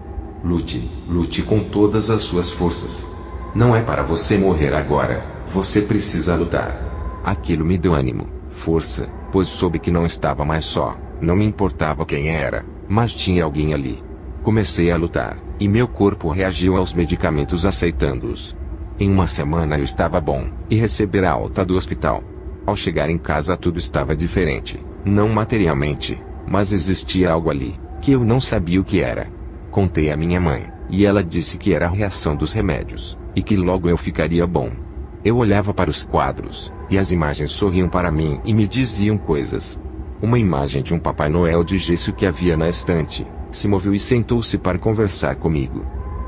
lute, lute com todas as suas forças. Não é para você morrer agora, você precisa lutar. Aquilo me deu ânimo, força, pois soube que não estava mais só, não me importava quem era, mas tinha alguém ali. Comecei a lutar, e meu corpo reagiu aos medicamentos aceitando-os. Em 1 semana eu estava bom, e receber a alta do hospital. Ao chegar em casa tudo estava diferente, não materialmente, mas existia algo ali, que eu não sabia o que era. Contei à minha mãe, e ela disse que era a reação dos remédios, e que logo eu ficaria bom. Eu olhava para os quadros, e as imagens sorriam para mim e me diziam coisas. Uma imagem de um Papai Noel de gesso que havia na estante, se moveu e sentou-se para conversar comigo.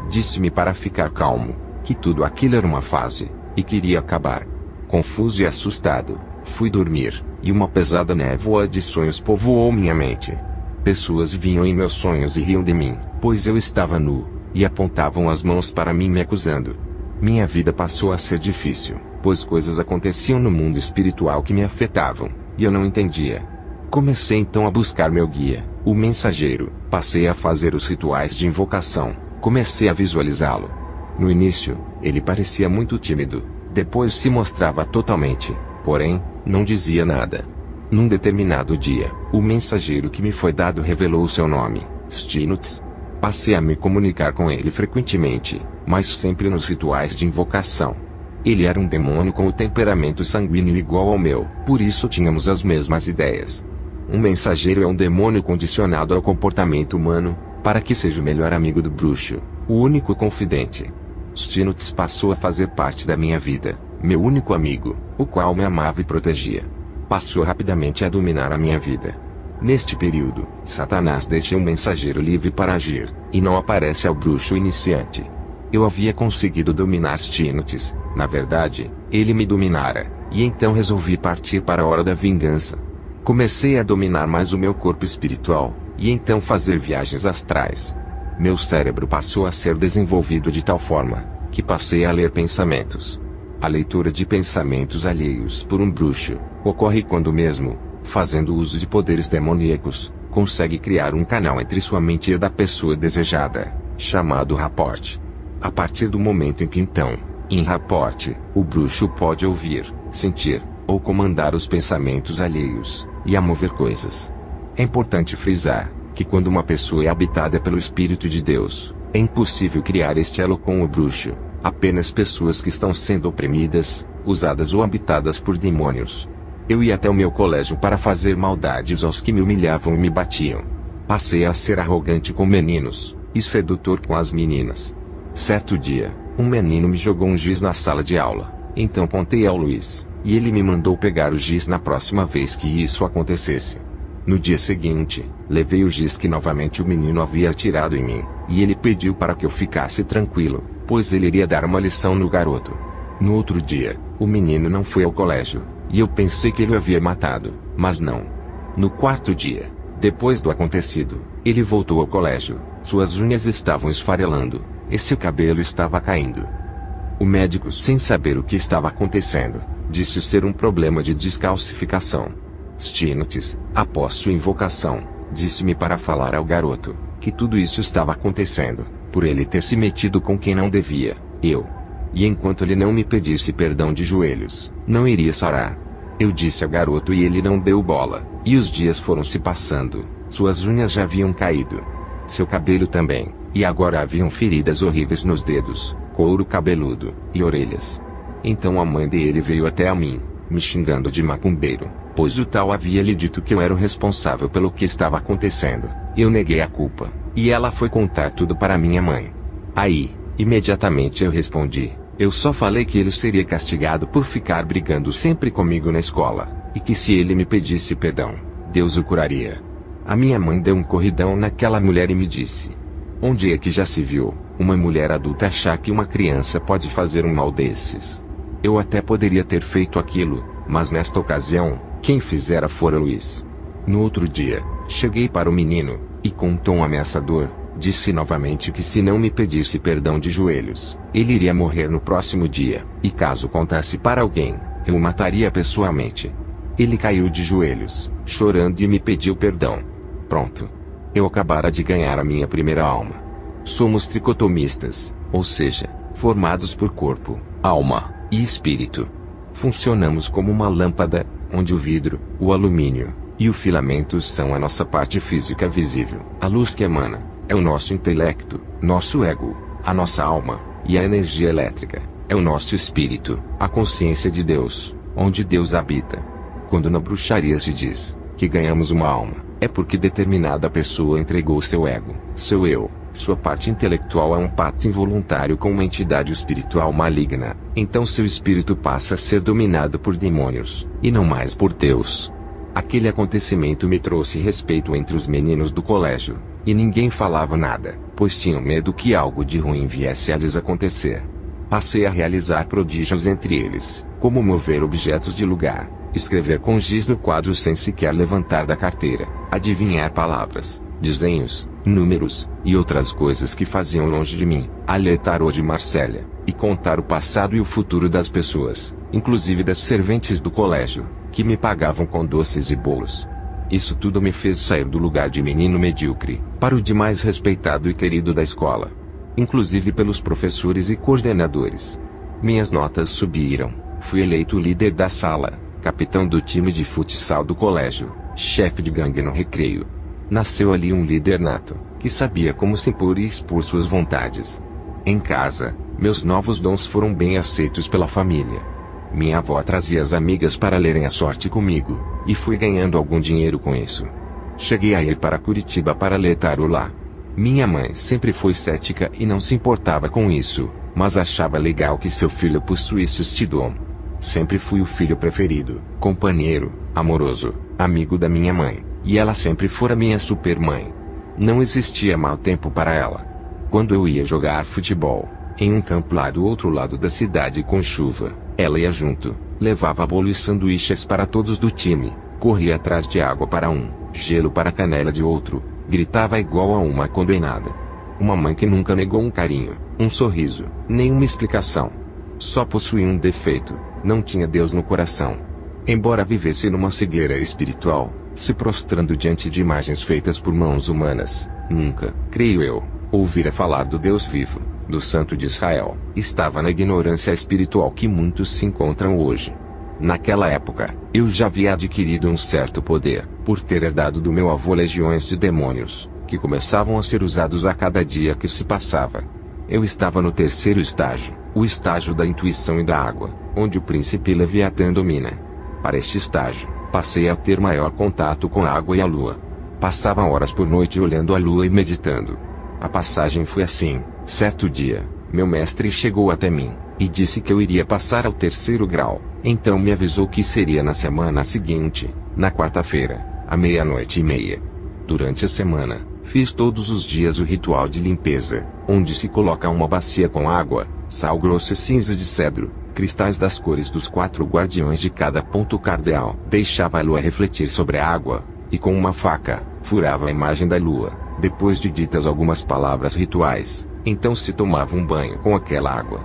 Disse-me para ficar calmo, que tudo aquilo era uma fase. e queria acabar. Confuso e assustado, fui dormir, e uma pesada névoa de sonhos povoou minha mente. Pessoas vinham em meus sonhos e riam de mim, pois eu estava nu, e apontavam as mãos para mim me acusando. Minha vida passou a ser difícil, pois coisas aconteciam no mundo espiritual que me afetavam, e eu não entendia. Comecei então a buscar meu guia, o mensageiro, passei a fazer os rituais de invocação, comecei a visualizá-lo. No início, ele parecia muito tímido, depois se mostrava totalmente, porém, não dizia nada. Num determinado dia, o mensageiro que me foi dado revelou seu nome, Stinuts. Passei a me comunicar com ele frequentemente, mas sempre nos rituais de invocação. Ele era um demônio com o temperamento sanguíneo igual ao meu, por isso tínhamos as mesmas ideias. Um mensageiro é um demônio condicionado ao comportamento humano, para que seja o melhor amigo do bruxo, o único confidente. Stinuts passou a fazer parte da minha vida, meu único amigo, o qual me amava e protegia. Passou rapidamente a dominar a minha vida. Neste período, Satanás deixa um mensageiro livre para agir, e não aparece ao bruxo iniciante. Eu havia conseguido dominar Stinuts, na verdade, ele me dominara, e então resolvi partir para a hora da vingança. Comecei a dominar mais o meu corpo espiritual, e então fazer viagens astrais. Meu cérebro passou a ser desenvolvido de tal forma, que passei a ler pensamentos. A leitura de pensamentos alheios por um bruxo, ocorre quando mesmo, fazendo uso de poderes demoníacos, consegue criar um canal entre sua mente e a da pessoa desejada, chamado rapport. A partir do momento em que então, em rapport, o bruxo pode ouvir, sentir, ou comandar os pensamentos alheios, e a mover coisas. É importante frisar, que quando uma pessoa é habitada pelo Espírito de Deus, é impossível criar este elo com o bruxo. Apenas pessoas que estão sendo oprimidas, usadas ou habitadas por demônios. Eu ia até o meu colégio para fazer maldades aos que me humilhavam e me batiam. Passei a ser arrogante com meninos, e sedutor com as meninas. Certo dia, um menino me jogou um giz na sala de aula. Então contei ao Luiz, e ele me mandou pegar o giz na próxima vez que isso acontecesse. No dia seguinte, levei o giz que novamente o menino havia atirado em mim, e ele pediu para que eu ficasse tranquilo, pois ele iria dar uma lição no garoto. No outro dia, o menino não foi ao colégio, e eu pensei que ele o havia matado, mas não. No quarto dia, depois do acontecido, ele voltou ao colégio, suas unhas estavam esfarelando, e seu cabelo estava caindo. O médico, sem saber o que estava acontecendo, disse ser um problema de descalcificação. Stinuts, após sua invocação, disse-me para falar ao garoto, que tudo isso estava acontecendo, por ele ter se metido com quem não devia, eu. E enquanto ele não me pedisse perdão de joelhos, não iria sarar. Eu disse ao garoto e ele não deu bola, e os dias foram se passando, suas unhas já haviam caído. Seu cabelo também, e agora haviam feridas horríveis nos dedos, couro cabeludo, e orelhas. Então a mãe dele veio até a mim, me xingando de macumbeiro, pois o tal havia lhe dito que eu era o responsável pelo que estava acontecendo. Eu neguei a culpa, e ela foi contar tudo para minha mãe. Aí, imediatamente eu respondi, eu só falei que ele seria castigado por ficar brigando sempre comigo na escola, e que se ele me pedisse perdão, Deus o curaria. A minha mãe deu um corridão naquela mulher e me disse, onde é que já se viu, uma mulher adulta achar que uma criança pode fazer um mal desses? Eu até poderia ter feito aquilo, mas nesta ocasião, quem fizera fora Luiz. No outro dia, cheguei para o menino, e com um tom ameaçador, disse novamente que se não me pedisse perdão de joelhos, ele iria morrer no próximo dia, e caso contasse para alguém, eu o mataria pessoalmente. Ele caiu de joelhos, chorando e me pediu perdão. Pronto. Eu acabara de ganhar a minha primeira alma. Somos tricotomistas, ou seja, formados por corpo, alma e espírito. Funcionamos como uma lâmpada, onde o vidro, o alumínio e o filamento são a nossa parte física visível. A luz que emana é o nosso intelecto, nosso ego, a nossa alma, e a energia elétrica é o nosso espírito, a consciência de Deus, onde Deus habita. Quando na bruxaria se diz que ganhamos uma alma, é porque determinada pessoa entregou seu ego, seu eu, sua parte intelectual a um pacto involuntário com uma entidade espiritual maligna. Então seu espírito passa a ser dominado por demônios, e não mais por Deus. Aquele acontecimento me trouxe respeito entre os meninos do colégio, e ninguém falava nada, pois tinham medo que algo de ruim viesse a lhes acontecer. Passei a realizar prodígios entre eles, como mover objetos de lugar, escrever com giz no quadro sem sequer levantar da carteira, adivinhar palavras, desenhos, números, e outras coisas que faziam longe de mim, a ler tarô de Marsella, e contar o passado e o futuro das pessoas, inclusive das serventes do colégio, que me pagavam com doces e bolos. Isso tudo me fez sair do lugar de menino medíocre, para o de mais respeitado e querido da escola. Inclusive pelos professores e coordenadores. Minhas notas subiram, fui eleito líder da sala, capitão do time de futsal do colégio, chefe de gangue no recreio. Nasceu ali um líder nato, que sabia como se impor e expor suas vontades. Em casa, meus novos dons foram bem aceitos pela família. Minha avó trazia as amigas para lerem a sorte comigo, e fui ganhando algum dinheiro com isso. Cheguei a ir para Curitiba para ler tarô lá. Minha mãe sempre foi cética e não se importava com isso, mas achava legal que seu filho possuísse este dom. Sempre fui o filho preferido, companheiro, amoroso, amigo da minha mãe, e ela sempre fora minha super-mãe. Não existia mau tempo para ela. Quando eu ia jogar futebol, em um campo lá do outro lado da cidade com chuva, ela ia junto, levava bolo e sanduíches para todos do time, corria atrás de água para um, gelo para a canela de outro, gritava igual a uma condenada. Uma mãe que nunca negou um carinho, um sorriso, nenhuma explicação. Só possuía um defeito, não tinha Deus no coração. Embora vivesse numa cegueira espiritual, se prostrando diante de imagens feitas por mãos humanas, nunca, creio eu, ouvira falar do Deus vivo, do Santo de Israel. Estava na ignorância espiritual que muitos se encontram hoje. Naquela época, eu já havia adquirido um certo poder, por ter herdado do meu avô legiões de demônios, que começavam a ser usados a cada dia que se passava. Eu estava no terceiro estágio, o estágio da intuição e da água, onde o príncipe Leviatã domina. Para este estágio, passei a ter maior contato com a água e a lua. Passava horas por noite olhando a lua e meditando. A passagem foi assim: certo dia, meu mestre chegou até mim, e disse que eu iria passar ao terceiro grau. Então me avisou que seria na semana seguinte, na quarta-feira, à 00:30. Durante a semana, fiz todos os dias o ritual de limpeza, onde se coloca uma bacia com água, sal grosso e cinza de cedro, cristais das cores dos 4 guardiões de cada ponto cardeal. Deixava a lua refletir sobre a água, e com uma faca, furava a imagem da lua, depois de ditas algumas palavras rituais, então se tomava um banho com aquela água.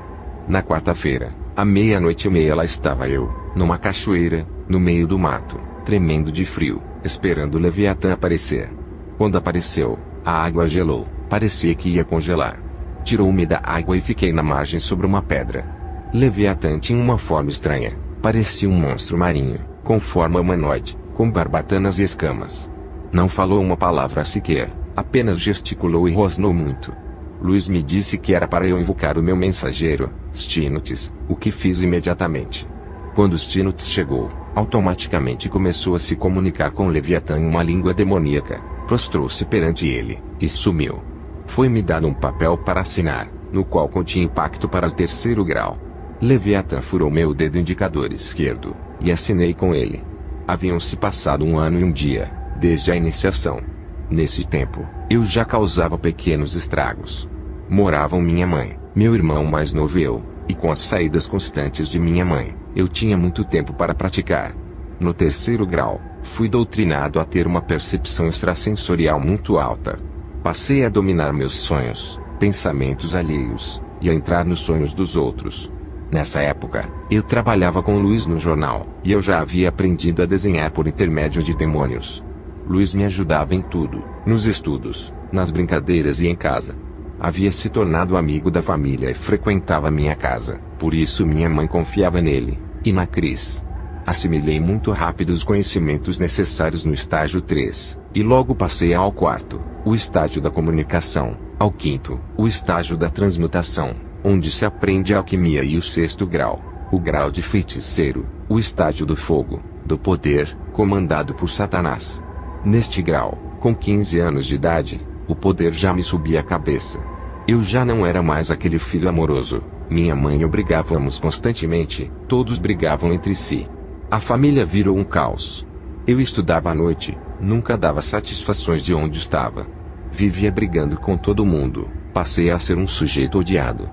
Na quarta-feira, à 00:30 lá estava eu, numa cachoeira, no meio do mato, tremendo de frio, esperando o Leviatã aparecer. Quando apareceu, a água gelou, parecia que ia congelar. Tirou-me da água e fiquei na margem sobre uma pedra. Leviatã tinha uma forma estranha, parecia um monstro marinho, com forma humanoide, com barbatanas e escamas. Não falou uma palavra sequer, apenas gesticulou e rosnou muito. Luiz me disse que era para eu invocar o meu mensageiro, Stinotes, o que fiz imediatamente. Quando Stinotes chegou, automaticamente começou a se comunicar com Leviatã em uma língua demoníaca, prostrou-se perante ele, e sumiu. Foi-me dado um papel para assinar, no qual continha impacto para o terceiro grau. Leviatã furou meu dedo indicador esquerdo, e assinei com ele. Haviam-se passado 1 ano e 1 dia, desde a iniciação. Nesse tempo, eu já causava pequenos estragos. Moravam minha mãe, meu irmão mais novo e eu, e com as saídas constantes de minha mãe, eu tinha muito tempo para praticar. No terceiro grau, fui doutrinado a ter uma percepção extrasensorial muito alta. Passei a dominar meus sonhos, pensamentos alheios, e a entrar nos sonhos dos outros. Nessa época, eu trabalhava com Luiz no jornal, e eu já havia aprendido a desenhar por intermédio de demônios. Luiz me ajudava em tudo, nos estudos, nas brincadeiras e em casa. Havia se tornado amigo da família e frequentava minha casa, por isso minha mãe confiava nele, e na Cris. Assimilei muito rápido os conhecimentos necessários no estágio 3, e logo passei ao 4º, o estágio da comunicação, ao 5º, o estágio da transmutação, onde se aprende a alquimia, e o 6º grau, o grau de feiticeiro, o estágio do fogo, do poder, comandado por Satanás. Neste grau, com 15 anos de idade, o poder já me subia a cabeça. Eu já não era mais aquele filho amoroso. Minha mãe e eu brigávamos constantemente, todos brigavam entre si. A família virou um caos. Eu estudava à noite, nunca dava satisfações de onde estava. Vivia brigando com todo mundo, passei a ser um sujeito odiado.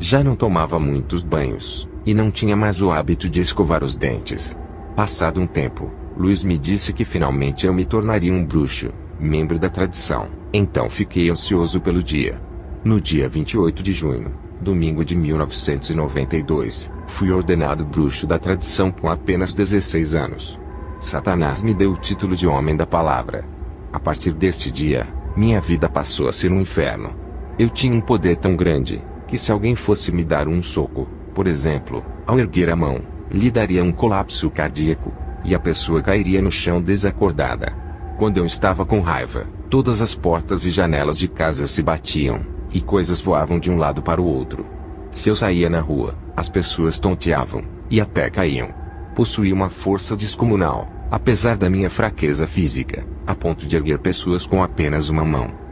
Já não tomava muitos banhos, e não tinha mais o hábito de escovar os dentes. Passado um tempo, Luiz me disse que finalmente eu me tornaria um bruxo, membro da tradição. Então fiquei ansioso pelo dia. No dia 28 de junho, domingo de 1992, fui ordenado bruxo da tradição com apenas 16 anos. Satanás me deu o título de homem da palavra. A partir deste dia, minha vida passou a ser um inferno. Eu tinha um poder tão grande, que se alguém fosse me dar um soco, por exemplo, ao erguer a mão, lhe daria um colapso cardíaco, e a pessoa cairia no chão desacordada. Quando eu estava com raiva, todas as portas e janelas de casa se batiam, e coisas voavam de um lado para o outro. Se eu saía na rua, as pessoas tonteavam, e até caíam. Possuía uma força descomunal, apesar da minha fraqueza física, a ponto de erguer pessoas com apenas uma mão.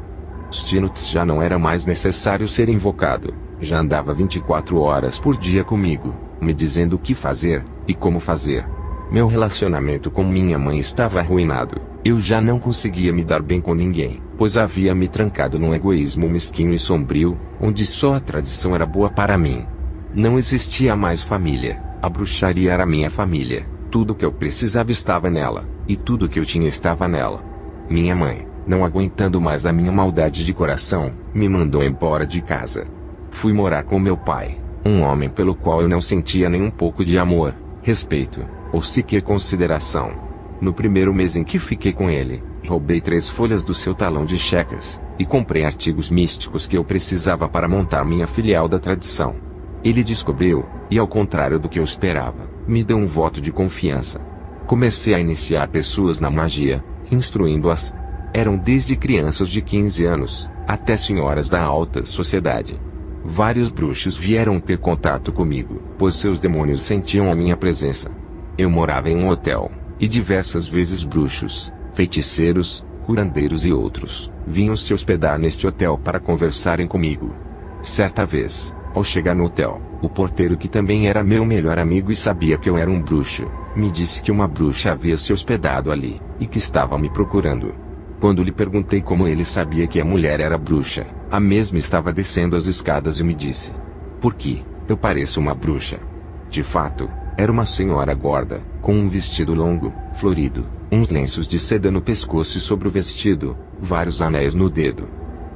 Stinutz já não era mais necessário ser invocado, já andava 24 horas por dia comigo, me dizendo o que fazer, e como fazer. Meu relacionamento com minha mãe estava arruinado, eu já não conseguia me dar bem com ninguém, pois havia me trancado num egoísmo mesquinho e sombrio, onde só a tradição era boa para mim. Não existia mais família, a bruxaria era minha família, tudo que eu precisava estava nela, e tudo que eu tinha estava nela. Minha mãe, não aguentando mais a minha maldade de coração, me mandou embora de casa. Fui morar com meu pai, um homem pelo qual eu não sentia nem um pouco de amor, respeito, ou sequer consideração. No primeiro mês em que fiquei com ele, roubei 3 folhas do seu talão de cheques, e comprei artigos místicos que eu precisava para montar minha filial da tradição. Ele descobriu, e ao contrário do que eu esperava, me deu um voto de confiança. Comecei a iniciar pessoas na magia, instruindo-as. Eram desde crianças de 15 anos, até senhoras da alta sociedade. Vários bruxos vieram ter contato comigo, pois seus demônios sentiam a minha presença. Eu morava em um hotel, e diversas vezes bruxos, feiticeiros, curandeiros e outros, vinham se hospedar neste hotel para conversarem comigo. Certa vez, ao chegar no hotel, o porteiro, que também era meu melhor amigo e sabia que eu era um bruxo, me disse que uma bruxa havia se hospedado ali, e que estava me procurando. Quando lhe perguntei como ele sabia que a mulher era bruxa, a mesma estava descendo as escadas e me disse: "Por que eu pareço uma bruxa?" De fato, era uma senhora gorda, com um vestido longo, florido, uns lenços de seda no pescoço e sobre o vestido, vários anéis no dedo.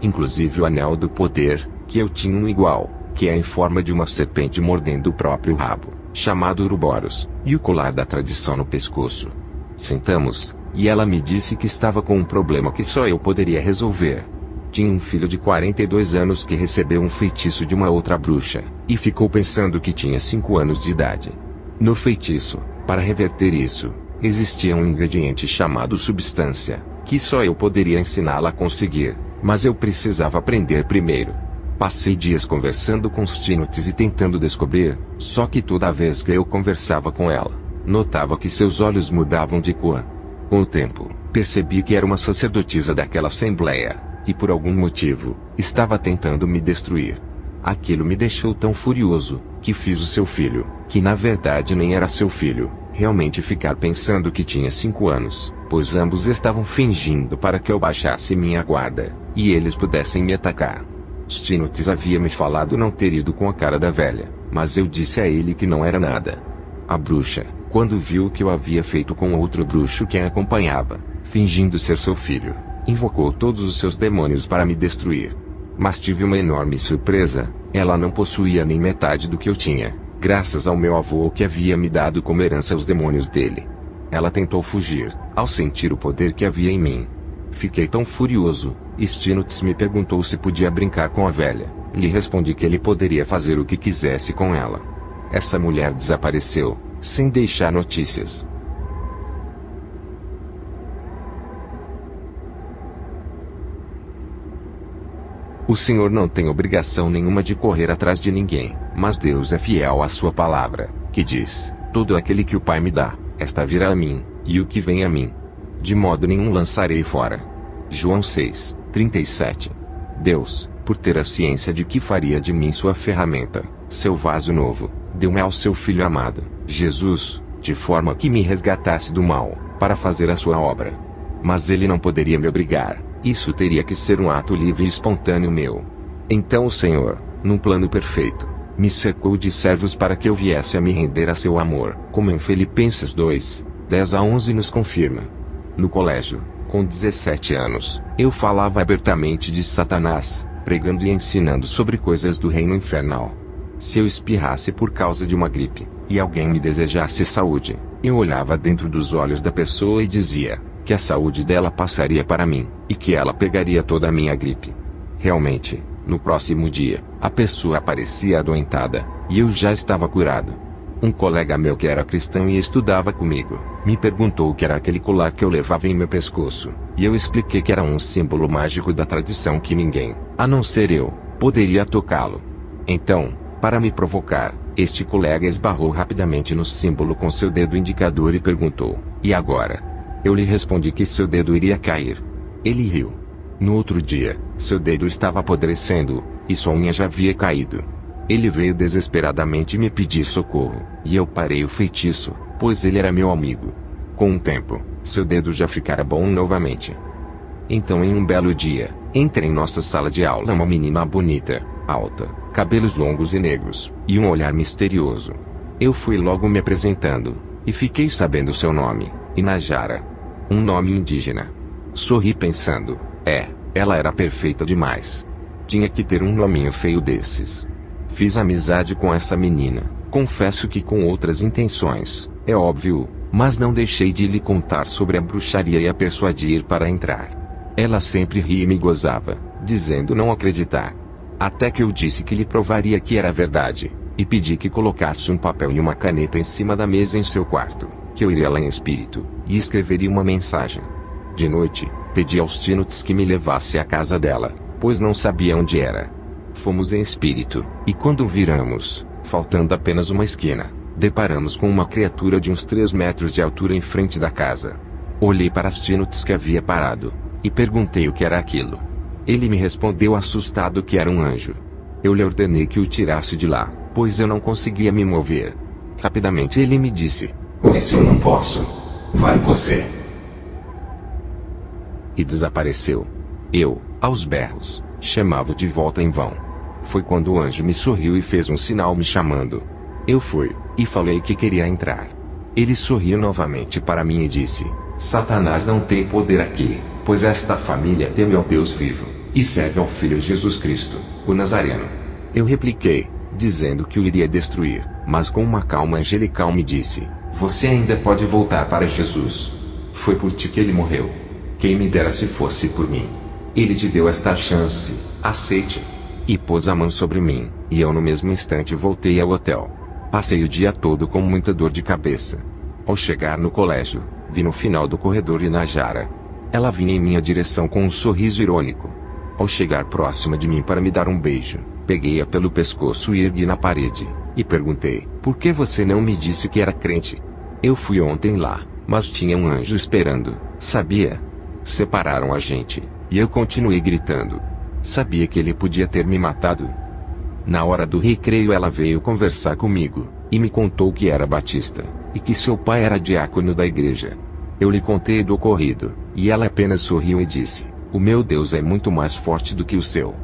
Inclusive o anel do poder, que eu tinha um igual, que é em forma de uma serpente mordendo o próprio rabo, chamado Uroboros, e o colar da tradição no pescoço. Sentamos, e ela me disse que estava com um problema que só eu poderia resolver. Tinha um filho de 42 anos que recebeu um feitiço de uma outra bruxa, e ficou pensando que tinha 5 anos de idade. No feitiço, para reverter isso, existia um ingrediente chamado substância, que só eu poderia ensiná-la a conseguir, mas eu precisava aprender primeiro. Passei dias conversando com Stinutz e tentando descobrir, só que toda vez que eu conversava com ela, notava que seus olhos mudavam de cor. Com o tempo, percebi que era uma sacerdotisa daquela assembleia, e por algum motivo, estava tentando me destruir. Aquilo me deixou tão furioso, que fiz o seu filho, que na verdade nem era seu filho, realmente ficar pensando que tinha 5 anos, pois ambos estavam fingindo para que eu baixasse minha guarda, e eles pudessem me atacar. Stinutz havia me falado não ter ido com a cara da velha, mas eu disse a ele que não era nada. A bruxa, quando viu o que eu havia feito com outro bruxo que a acompanhava, fingindo ser seu filho, invocou todos os seus demônios para me destruir. Mas tive uma enorme surpresa, ela não possuía nem metade do que eu tinha, graças ao meu avô que havia me dado como herança os demônios dele. Ela tentou fugir, ao sentir o poder que havia em mim. Fiquei tão furioso, Stinutz me perguntou se podia brincar com a velha. Lhe respondi que ele poderia fazer o que quisesse com ela. Essa mulher desapareceu, sem deixar notícias. O Senhor não tem obrigação nenhuma de correr atrás de ninguém, mas Deus é fiel à sua palavra, que diz: "Todo aquele que o Pai me dá, esta virá a mim, e o que vem a mim, de modo nenhum lançarei fora." João 6:37. Deus, por ter a ciência de que faria de mim sua ferramenta, seu vaso novo, deu-me ao seu Filho amado, Jesus, de forma que me resgatasse do mal, para fazer a sua obra. Mas ele não poderia me obrigar, isso teria que ser um ato livre e espontâneo meu. Então o Senhor, num plano perfeito, Me cercou de servos para que eu viesse a me render a seu amor, como em Filipenses 2, 10-11 nos confirma. No colégio, com 17 anos, eu falava abertamente de Satanás, pregando e ensinando sobre coisas do reino infernal. Se eu espirrasse por causa de uma gripe, e alguém me desejasse saúde, eu olhava dentro dos olhos da pessoa e dizia que a saúde dela passaria para mim, e que ela pegaria toda a minha gripe. Realmente, no próximo dia, a pessoa aparecia adoentada, e eu já estava curado. Um colega meu que era cristão e estudava comigo, me perguntou o que era aquele colar que eu levava em meu pescoço, e eu expliquei que era um símbolo mágico da tradição que ninguém, a não ser eu, poderia tocá-lo. Então, para me provocar, este colega esbarrou rapidamente no símbolo com seu dedo indicador e perguntou: "E agora?" Eu lhe respondi que seu dedo iria cair. Ele riu. No outro dia, seu dedo estava apodrecendo, e sua unha já havia caído. Ele veio desesperadamente me pedir socorro, e eu parei o feitiço, pois ele era meu amigo. Com o tempo, seu dedo já ficara bom novamente. Então, em um belo dia, entra em nossa sala de aula uma menina bonita, alta, cabelos longos e negros, e um olhar misterioso. Eu fui logo me apresentando, e fiquei sabendo seu nome, Inajara. Um nome indígena. Sorri pensando, ela era perfeita demais. Tinha que ter um nominho feio desses. Fiz amizade com essa menina, confesso que com outras intenções, é óbvio, mas não deixei de lhe contar sobre a bruxaria e a persuadir para entrar. Ela sempre ria e me gozava, dizendo não acreditar. Até que eu disse que lhe provaria que era verdade, e pedi que colocasse um papel e uma caneta em cima da mesa em seu quarto, que eu iria lá em espírito, e escreveria uma mensagem. De noite, pedi aos Tinuts que me levasse à casa dela, pois não sabia onde era. Fomos em espírito, e quando viramos, faltando apenas uma esquina, deparamos com uma criatura de uns 3 metros de altura em frente da casa. Olhei para as Tinuts que havia parado, e perguntei o que era aquilo. Ele me respondeu assustado que era um anjo. Eu lhe ordenei que o tirasse de lá, pois eu não conseguia me mover. Rapidamente ele me disse: "Com esse eu não posso. Vai você." E desapareceu. Eu, aos berros, chamava de volta em vão. Foi quando o anjo me sorriu e fez um sinal me chamando. Eu fui, e falei que queria entrar. Ele sorriu novamente para mim e disse: "Satanás não tem poder aqui, pois esta família teme ao Deus vivo, e serve ao Filho Jesus Cristo, o Nazareno." Eu repliquei, dizendo que o iria destruir, mas com uma calma angelical me disse: "Você ainda pode voltar para Jesus. Foi por ti que ele morreu. Quem me dera se fosse por mim. Ele te deu esta chance, aceite." E pôs a mão sobre mim, e eu no mesmo instante voltei ao hotel. Passei o dia todo com muita dor de cabeça. Ao chegar no colégio, vi no final do corredor Inajara. Ela vinha em minha direção com um sorriso irônico. Ao chegar próxima de mim para me dar um beijo, peguei-a pelo pescoço e ergui na parede, e perguntei: "Por que você não me disse que era crente?" "Eu fui ontem lá, mas tinha um anjo esperando, sabia?" Separaram a gente, e eu continuei gritando. Sabia que ele podia ter me matado. Na hora do recreio ela veio conversar comigo, e me contou que era batista, e que seu pai era diácono da igreja. Eu lhe contei do ocorrido, e ela apenas sorriu e disse: "O meu Deus é muito mais forte do que o seu."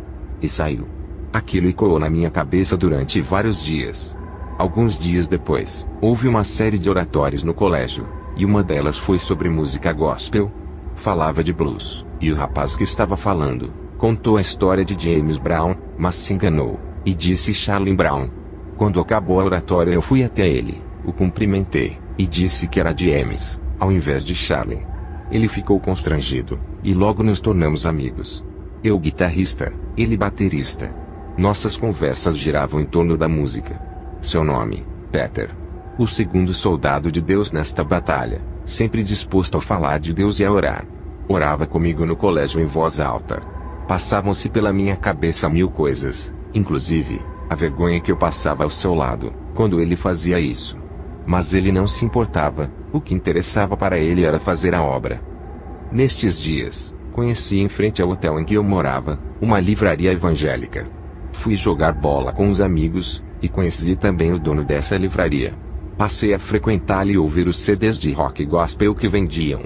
E saiu. Aquilo ecoou na minha cabeça durante vários dias. Alguns dias depois, houve uma série de oratórios no colégio, e uma delas foi sobre música gospel. Falava de blues, e o rapaz que estava falando contou a história de James Brown, mas se enganou, e disse Charlie Brown. Quando acabou a oratória eu fui até ele, o cumprimentei, e disse que era James, ao invés de Charlie. Ele ficou constrangido, e logo nos tornamos amigos. Eu guitarrista, ele baterista. Nossas conversas giravam em torno da música. Seu nome, Peter. O segundo soldado de Deus nesta batalha, sempre disposto a falar de Deus e a orar. Orava comigo no colégio em voz alta. Passavam-se pela minha cabeça 1000 coisas, inclusive, a vergonha que eu passava ao seu lado, quando ele fazia isso. Mas ele não se importava, o que interessava para ele era fazer a obra. Nestes dias, conheci em frente ao hotel em que eu morava, uma livraria evangélica. Fui jogar bola com os amigos, e conheci também o dono dessa livraria. Passei a frequentá-la e ouvir os CDs de rock gospel que vendiam.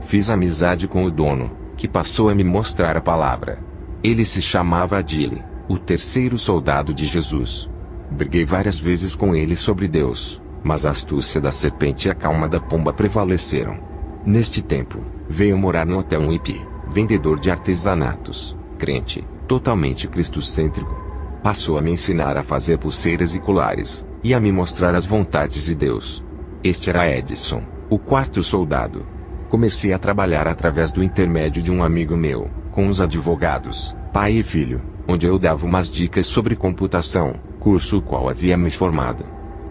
Fiz amizade com o dono, que passou a me mostrar a palavra. Ele se chamava Adile, o terceiro soldado de Jesus. Briguei várias vezes com ele sobre Deus, mas a astúcia da serpente e a calma da pomba prevaleceram. Neste tempo, veio morar no hotel um hippie, vendedor de artesanatos, crente, totalmente cristocêntrico. Passou a me ensinar a fazer pulseiras e colares, e a me mostrar as vontades de Deus. Este era Edson, o quarto soldado. Comecei a trabalhar através do intermédio de um amigo meu, com os advogados, pai e filho, onde eu dava umas dicas sobre computação, curso o qual havia me formado.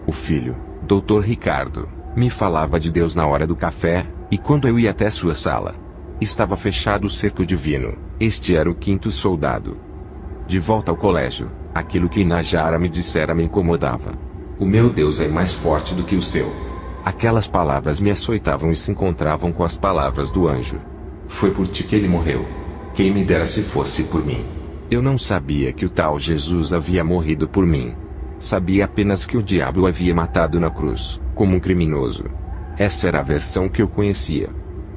O filho, Dr. Ricardo, me falava de Deus na hora do café, e quando eu ia até sua sala. Estava fechado o cerco divino, este era o quinto soldado. De volta ao colégio, aquilo que Inajara me dissera me incomodava. O meu Deus é mais forte do que o seu. Aquelas palavras me açoitavam e se encontravam com as palavras do anjo. Foi por ti que ele morreu. Quem me dera se fosse por mim. Eu não sabia que o tal Jesus havia morrido por mim. Sabia apenas que o diabo o havia matado na cruz, como um criminoso. Essa era a versão que eu conhecia.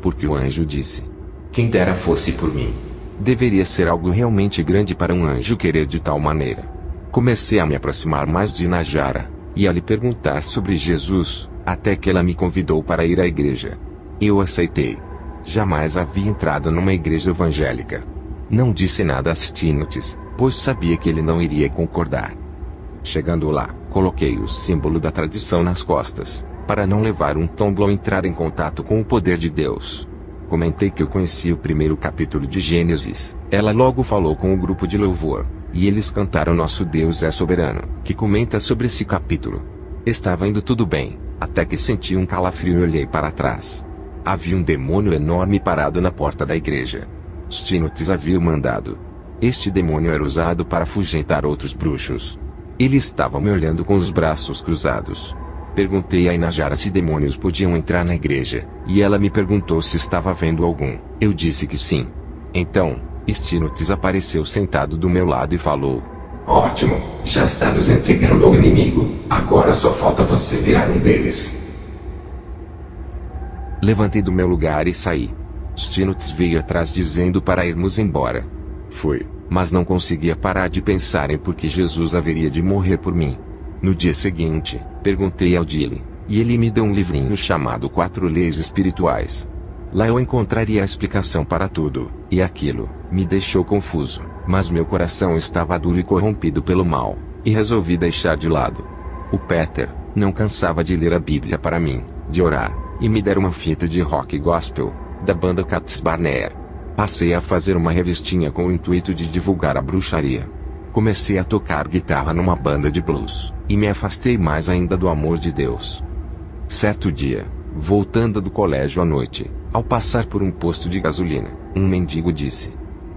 Porque o anjo disse: quem dera fosse por mim. Deveria ser algo realmente grande para um anjo querer de tal maneira. Comecei a me aproximar mais de Inajara, e a lhe perguntar sobre Jesus, até que ela me convidou para ir à igreja. Eu aceitei. Jamais havia entrado numa igreja evangélica. Não disse nada a Stinotis, pois sabia que ele não iria concordar. Chegando lá, coloquei o símbolo da tradição nas costas, para não levar um tombo ao entrar em contato com o poder de Deus. Comentei que eu conhecia o primeiro capítulo de Gênesis. Ela logo falou com o grupo de louvor, e eles cantaram Nosso Deus é Soberano, que comenta sobre esse capítulo. Estava indo tudo bem, até que senti um calafrio e olhei para trás. Havia um demônio enorme parado na porta da igreja. Stinotis havia o mandado. Este demônio era usado para afugentar outros bruxos. Ele estava me olhando com os braços cruzados. Perguntei a Inajara se demônios podiam entrar na igreja, e ela me perguntou se estava vendo algum. Eu disse que sim. Então, Stinotis apareceu sentado do meu lado e falou: ótimo, já está nos entregando ao inimigo, agora só falta você virar um deles. Levantei do meu lugar e saí. Stinotis veio atrás dizendo para irmos embora. Fui, mas não conseguia parar de pensar em por que Jesus haveria de morrer por mim. No dia seguinte, perguntei ao Dili, e ele me deu um livrinho chamado 4 Leis Espirituais. Lá eu encontraria a explicação para tudo, e aquilo me deixou confuso, mas meu coração estava duro e corrompido pelo mal, e resolvi deixar de lado. O Peter não cansava de ler a Bíblia para mim, de orar, e me deram uma fita de rock gospel, da banda Cats Barnea. Passei a fazer uma revistinha com o intuito de divulgar a bruxaria. Comecei a tocar guitarra numa banda de blues, e me afastei mais ainda do amor de Deus. Certo dia, voltando do colégio à noite, ao passar por um posto de gasolina, um mendigo disse: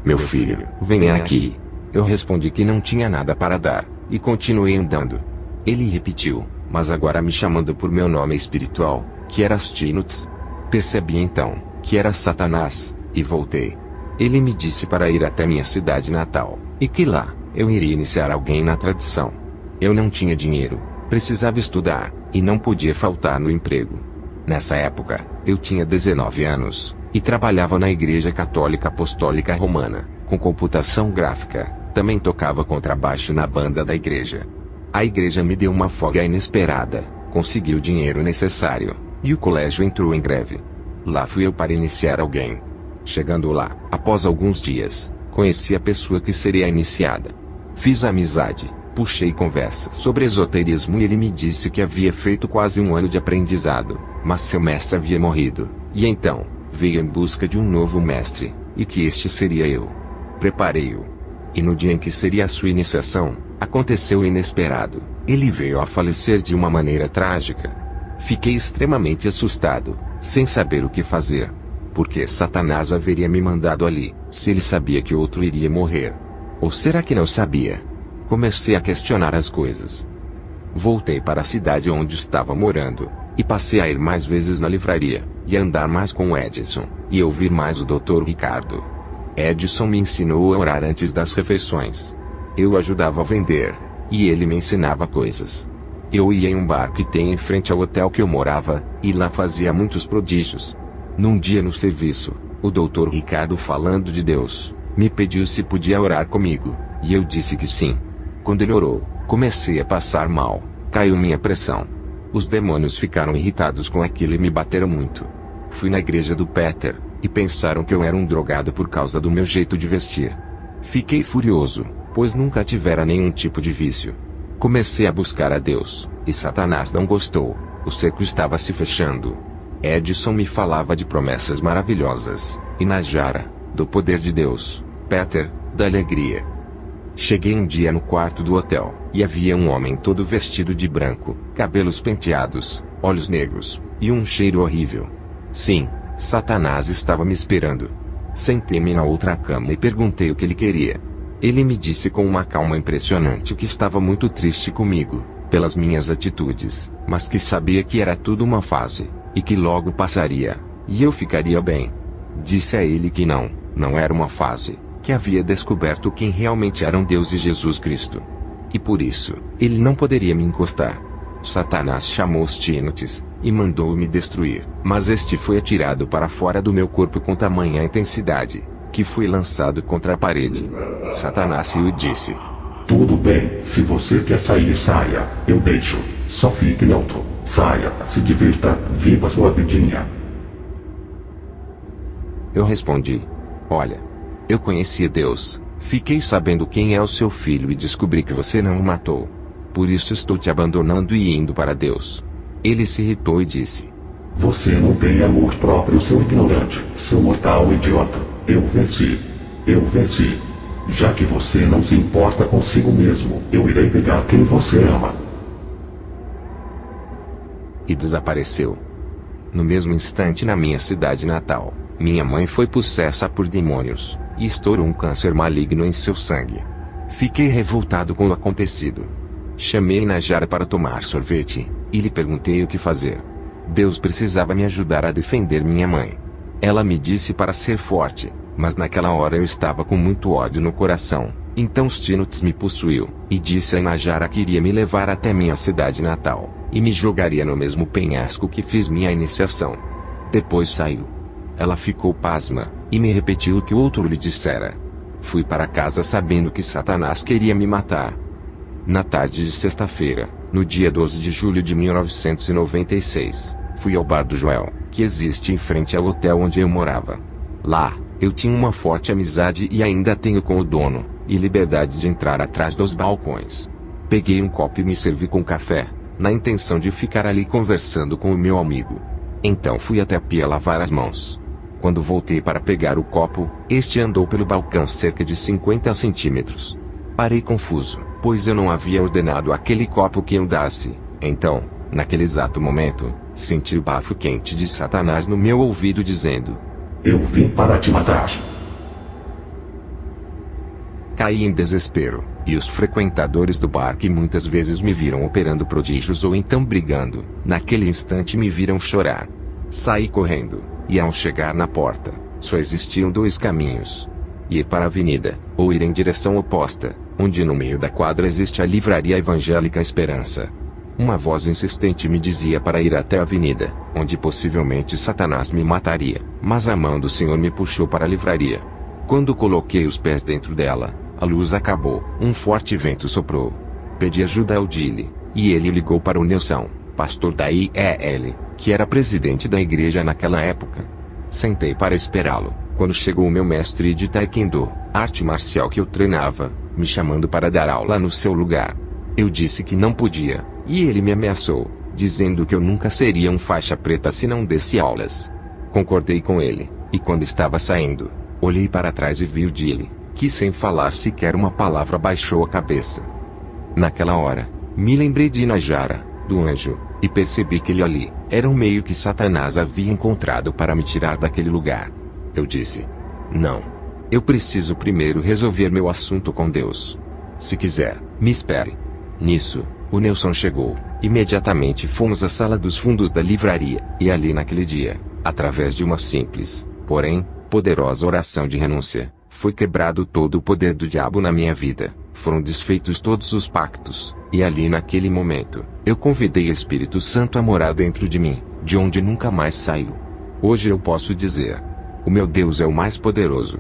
meu filho, venha aqui. Eu respondi que não tinha nada para dar, e continuei andando. Ele repetiu, mas agora me chamando por meu nome espiritual, que era Stinotis. Percebi então, que era Satanás, e voltei. Ele me disse para ir até minha cidade natal, e que lá, eu iria iniciar alguém na tradição. Eu não tinha dinheiro, precisava estudar, e não podia faltar no emprego. Nessa época, eu tinha 19 anos, e trabalhava na Igreja Católica Apostólica Romana, com computação gráfica, também tocava contrabaixo na banda da igreja. A igreja me deu uma folga inesperada, consegui o dinheiro necessário, e o colégio entrou em greve. Lá fui eu para iniciar alguém. Chegando lá, após alguns dias, conheci a pessoa que seria iniciada. Fiz amizade, puxei conversa sobre esoterismo e ele me disse que havia feito quase um ano de aprendizado, mas seu mestre havia morrido, e então, veio em busca de um novo mestre, e que este seria eu. Preparei-o. E no dia em que seria a sua iniciação, aconteceu o inesperado. Ele veio a falecer de uma maneira trágica. Fiquei extremamente assustado, sem saber o que fazer. Porque Satanás haveria me mandado ali, se ele sabia que outro iria morrer? Ou será que não sabia? Comecei a questionar as coisas. Voltei para a cidade onde estava morando, e passei a ir mais vezes na livraria, e a andar mais com o Edson, e ouvir mais o Dr. Ricardo. Edson me ensinou a orar antes das refeições. Eu o ajudava a vender, e ele me ensinava coisas. Eu ia em um bar que tem em frente ao hotel que eu morava, e lá fazia muitos prodígios. Num dia no serviço, o Dr. Ricardo, falando de Deus, me pediu se podia orar comigo, e eu disse que sim. Quando ele orou, Comecei a passar mal, caiu minha pressão. Os demônios ficaram irritados com aquilo e me bateram muito. Fui na igreja do Peter, e pensaram que eu era um drogado por causa do meu jeito de vestir. Fiquei furioso, pois nunca tivera nenhum tipo de vício. Comecei a buscar a Deus, e Satanás não gostou, o cerco estava se fechando. Edson me falava de promessas maravilhosas, e Najara, do poder de Deus, Peter, da alegria. Cheguei um dia no quarto do hotel, e havia um homem todo vestido de branco, cabelos penteados, olhos negros, e um cheiro horrível. Sim, Satanás estava me esperando. Sentei-me na outra cama e perguntei o que ele queria. Ele me disse com uma calma impressionante que estava muito triste comigo, pelas minhas atitudes, mas que sabia que era tudo uma fase, e que logo passaria, e eu ficaria bem. Disse a ele que não era uma fase, que havia descoberto quem realmente eram Deus e Jesus Cristo. E por isso, ele não poderia me encostar. Satanás chamou os Tinotes, e mandou me destruir, mas este foi atirado para fora do meu corpo com tamanha intensidade, que fui lançado contra a parede. Satanás riu e disse: Tudo bem, se você quer sair, saia, eu deixo. Só fique neutro, saia, se divirta, viva sua vidinha. Eu respondi: olha, eu conhecia Deus, fiquei sabendo quem é o seu filho e descobri que você não o matou. Por isso estou te abandonando e indo para Deus. Ele se irritou e disse: Você não tem amor próprio, seu ignorante, seu mortal idiota. Eu venci. Eu venci. Já que você não se importa consigo mesmo, eu irei pegar quem você ama. E desapareceu. No mesmo instante, na minha cidade natal, minha mãe foi possessa por demônios, e estourou um câncer maligno em seu sangue. Fiquei revoltado com o acontecido. Chamei Najara para tomar sorvete, e lhe perguntei o que fazer. Deus precisava me ajudar a defender minha mãe. Ela me disse para ser forte, mas naquela hora eu estava com muito ódio no coração. Então os Tinotes me possuiu, e disse a Najara que iria me levar até minha cidade natal, e me jogaria no mesmo penhasco que fiz minha iniciação. Depois saiu. Ela ficou pasma, e me repetiu o que o outro lhe dissera. Fui para casa sabendo que Satanás queria me matar. Na tarde de sexta-feira, no dia 12 de julho de 1996, fui ao bar do Joel, que existe em frente ao hotel onde eu morava. Lá, eu tinha uma forte amizade e ainda tenho com o dono, e liberdade de entrar atrás dos balcões. Peguei um copo e me servi com café, na intenção de ficar ali conversando com o meu amigo. Então fui até a pia lavar as mãos. Quando voltei para pegar o copo, este andou pelo balcão cerca de 50 centímetros. Parei confuso, pois eu não havia ordenado aquele copo que andasse. Então, naquele exato momento, senti o bafo quente de Satanás no meu ouvido dizendo: Eu vim para te matar. Caí em desespero, e os frequentadores do bar que muitas vezes me viram operando prodígios ou então brigando, naquele instante me viram chorar. Saí correndo, e ao chegar na porta, só existiam dois caminhos: ir para a avenida, ou ir em direção oposta, onde no meio da quadra existe a livraria evangélica Esperança. Uma voz insistente me dizia para ir até a avenida, onde possivelmente Satanás me mataria, mas a mão do Senhor me puxou para a livraria. Quando coloquei os pés dentro dela, a luz acabou, um forte vento soprou. Pedi ajuda ao Dile, e ele ligou para o Nelson, pastor da IEL, que era presidente da igreja naquela época. Sentei para esperá-lo, quando chegou o meu mestre de Taekwondo, arte marcial que eu treinava, me chamando para dar aula no seu lugar. Eu disse que não podia, e ele me ameaçou, dizendo que eu nunca seria um faixa preta se não desse aulas. Concordei com ele, e quando estava saindo, olhei para trás e vi o Dile, que sem falar sequer uma palavra baixou a cabeça. Naquela hora, me lembrei de Najara, do anjo, e percebi que ele ali, era um meio que Satanás havia encontrado para me tirar daquele lugar. Eu disse: não. Eu preciso primeiro resolver meu assunto com Deus. Se quiser, me espere. Nisso, o Nelson chegou. Imediatamente fomos à sala dos fundos da livraria, e ali naquele dia, através de uma simples, porém, poderosa oração de renúncia, foi quebrado todo o poder do diabo na minha vida, foram desfeitos todos os pactos, e ali naquele momento, eu convidei o Espírito Santo a morar dentro de mim, de onde nunca mais saiu. Hoje eu posso dizer: o meu Deus é o mais poderoso.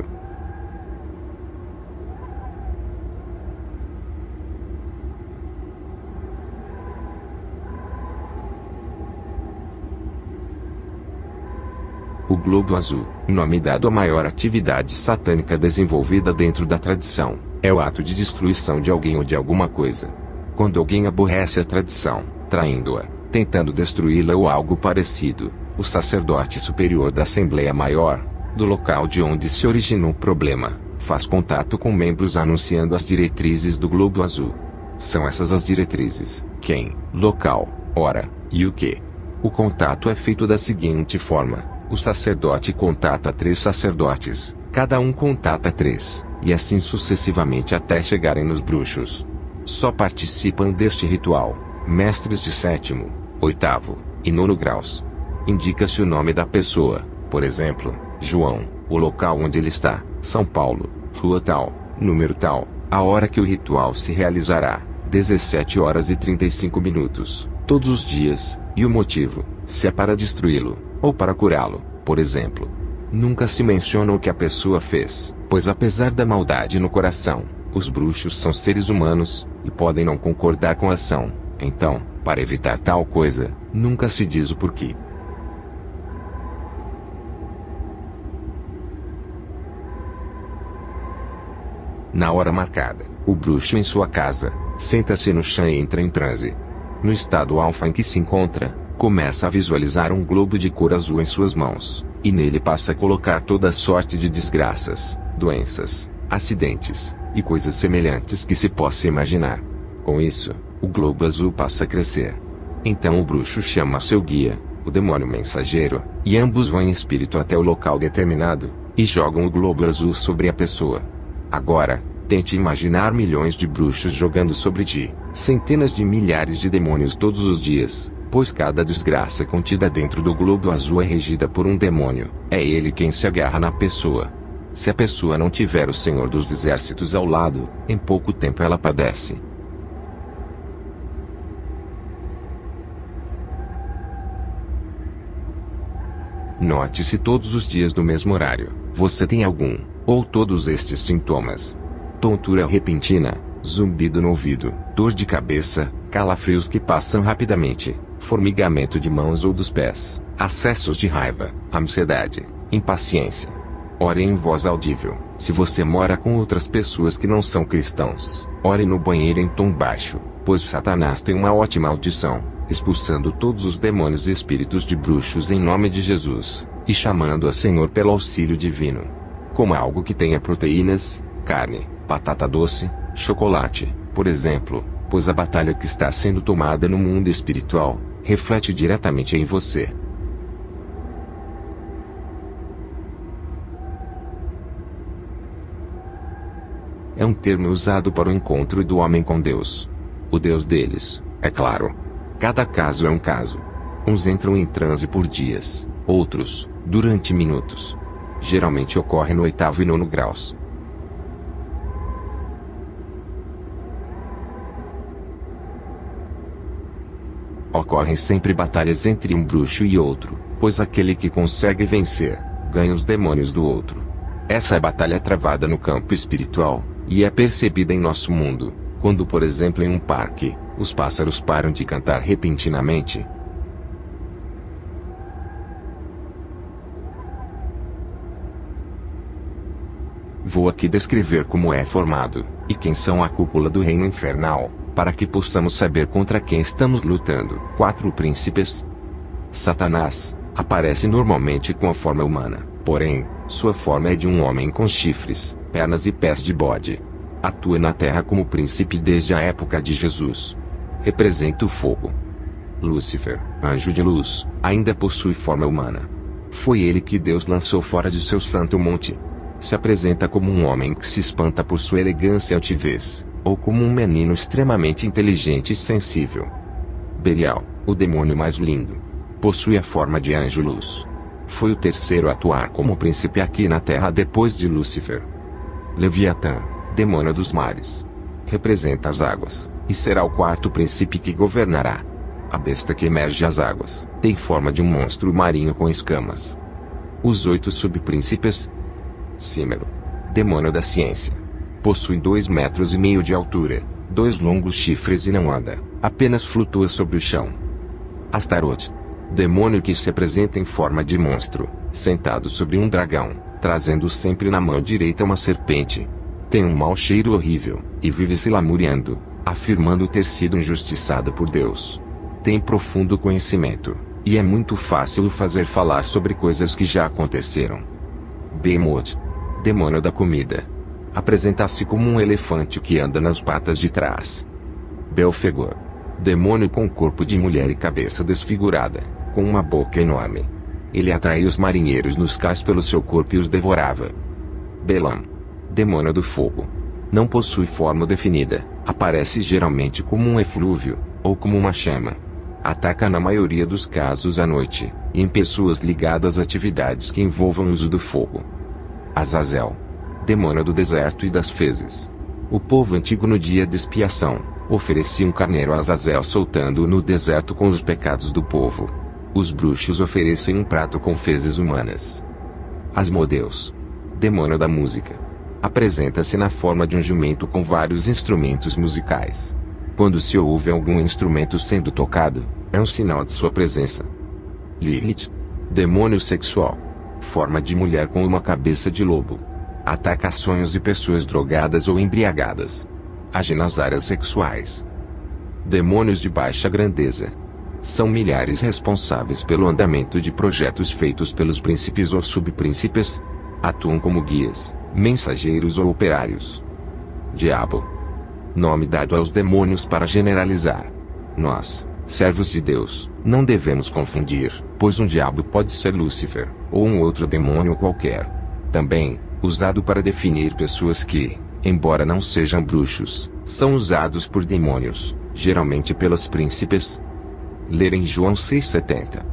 O globo azul, nome dado à maior atividade satânica desenvolvida dentro da tradição, é o ato de destruição de alguém ou de alguma coisa. Quando alguém aborrece a tradição, traindo-a, tentando destruí-la ou algo parecido, o sacerdote superior da Assembleia Maior, do local de onde se originou o problema, faz contato com membros anunciando as diretrizes do globo azul. São essas as diretrizes: quem, local, hora, e o que. O contato é feito da seguinte forma: o sacerdote contata 3 sacerdotes, cada um contata 3, e assim sucessivamente até chegarem nos bruxos. Só participam deste ritual mestres de 7º, 8º e 9º graus. Indica-se o nome da pessoa, por exemplo, João, o local onde ele está, São Paulo, rua tal, número tal, a hora que o ritual se realizará, 17 horas e 35 minutos, todos os dias, e o motivo, se é para destruí-lo, ou para curá-lo, por exemplo. Nunca se menciona o que a pessoa fez, pois apesar da maldade no coração, os bruxos são seres humanos, e podem não concordar com a ação. Então, para evitar tal coisa, nunca se diz o porquê. Na hora marcada, o bruxo em sua casa, senta-se no chão e entra em transe. No estado alfa em que se encontra, começa a visualizar um globo de cor azul em suas mãos, e nele passa a colocar toda sorte de desgraças, doenças, acidentes, e coisas semelhantes que se possa imaginar. Com isso, o globo azul passa a crescer. Então o bruxo chama seu guia, o demônio mensageiro, e ambos vão em espírito até o local determinado, e jogam o globo azul sobre a pessoa. Agora, tente imaginar milhões de bruxos jogando sobre ti, centenas de milhares de demônios todos os dias, pois cada desgraça contida dentro do globo azul é regida por um demônio. É ele quem se agarra na pessoa. Se a pessoa não tiver o Senhor dos Exércitos ao lado, em pouco tempo ela padece. Note-se todos os dias do mesmo horário, você tem algum, ou todos estes sintomas: tontura repentina, zumbido no ouvido, dor de cabeça, calafrios que passam rapidamente, formigamento de mãos ou dos pés, acessos de raiva, ansiedade, impaciência. Ore em voz audível. Se você mora com outras pessoas que não são cristãos, ore no banheiro em tom baixo, pois Satanás tem uma ótima audição, expulsando todos os demônios e espíritos de bruxos em nome de Jesus, e chamando a Senhor pelo auxílio divino. Coma algo que tenha proteínas, carne, batata doce, chocolate, por exemplo, pois a batalha que está sendo tomada no mundo espiritual, reflete diretamente em você. É um termo usado para o encontro do homem com Deus. O Deus deles, é claro. Cada caso é um caso. Uns entram em transe por dias, outros, durante minutos. Geralmente ocorre no 8º e 9º graus. Ocorrem sempre batalhas entre um bruxo e outro, pois aquele que consegue vencer, ganha os demônios do outro. Essa é batalha travada no campo espiritual, e é percebida em nosso mundo, quando por exemplo em um parque, os pássaros param de cantar repentinamente. Vou aqui descrever como é formado, e quem são a cúpula do reino infernal, para que possamos saber contra quem estamos lutando. 4 príncipes. Satanás aparece normalmente com a forma humana, porém, sua forma é de um homem com chifres, pernas e pés de bode. Atua na terra como príncipe desde a época de Jesus. Representa o fogo. Lúcifer, anjo de luz, ainda possui forma humana. Foi ele que Deus lançou fora de seu santo monte. Se apresenta como um homem que se espanta por sua elegância e altivez, ou como um menino extremamente inteligente e sensível. Belial, o demônio mais lindo, possui a forma de anjo-luz. Foi o terceiro a atuar como príncipe aqui na terra depois de Lúcifer. Leviatã, demônio dos mares, representa as águas, e será o 4º príncipe que governará. A besta que emerge das águas, tem forma de um monstro marinho com escamas. Os 8 subpríncipes. Címero, demônio da ciência, possui 2,5 metros de altura, 2 longos chifres e não anda, apenas flutua sobre o chão. Astarote, Demônio que se apresenta em forma de monstro, sentado sobre um dragão, trazendo sempre na mão direita uma serpente. Tem um mau cheiro horrível, e vive se lamuriando, afirmando ter sido injustiçado por Deus. Tem profundo conhecimento, e é muito fácil o fazer falar sobre coisas que já aconteceram. Behemoth, demônio da comida. Apresenta-se como um elefante que anda nas patas de trás. Belfegor, demônio com corpo de mulher e cabeça desfigurada, com uma boca enorme. Ele atraía os marinheiros nos cais pelo seu corpo e os devorava. Belam, demônio do fogo. Não possui forma definida, aparece geralmente como um eflúvio, ou como uma chama. Ataca na maioria dos casos à noite, e em pessoas ligadas a atividades que envolvam o uso do fogo. Azazel, demônio do deserto e das fezes. O povo antigo no dia de expiação, oferecia um carneiro a Azazel soltando-o no deserto com os pecados do povo. Os bruxos oferecem um prato com fezes humanas. Asmodeus, demônio da música. Apresenta-se na forma de um jumento com vários instrumentos musicais. Quando se ouve algum instrumento sendo tocado, é um sinal de sua presença. Lilith, demônio sexual. Forma de mulher com uma cabeça de lobo. Ataca sonhos de pessoas drogadas ou embriagadas. Age nas áreas sexuais. Demônios de baixa grandeza. São milhares responsáveis pelo andamento de projetos feitos pelos príncipes ou subpríncipes. Atuam como guias, mensageiros ou operários. Diabo. Nome dado aos demônios para generalizar. Nós, servos de Deus, não devemos confundir, pois um diabo pode ser Lúcifer, ou um outro demônio qualquer. Também, usado para definir pessoas que, embora não sejam bruxos, são usados por demônios, geralmente pelos príncipes. Ler em João 6,70.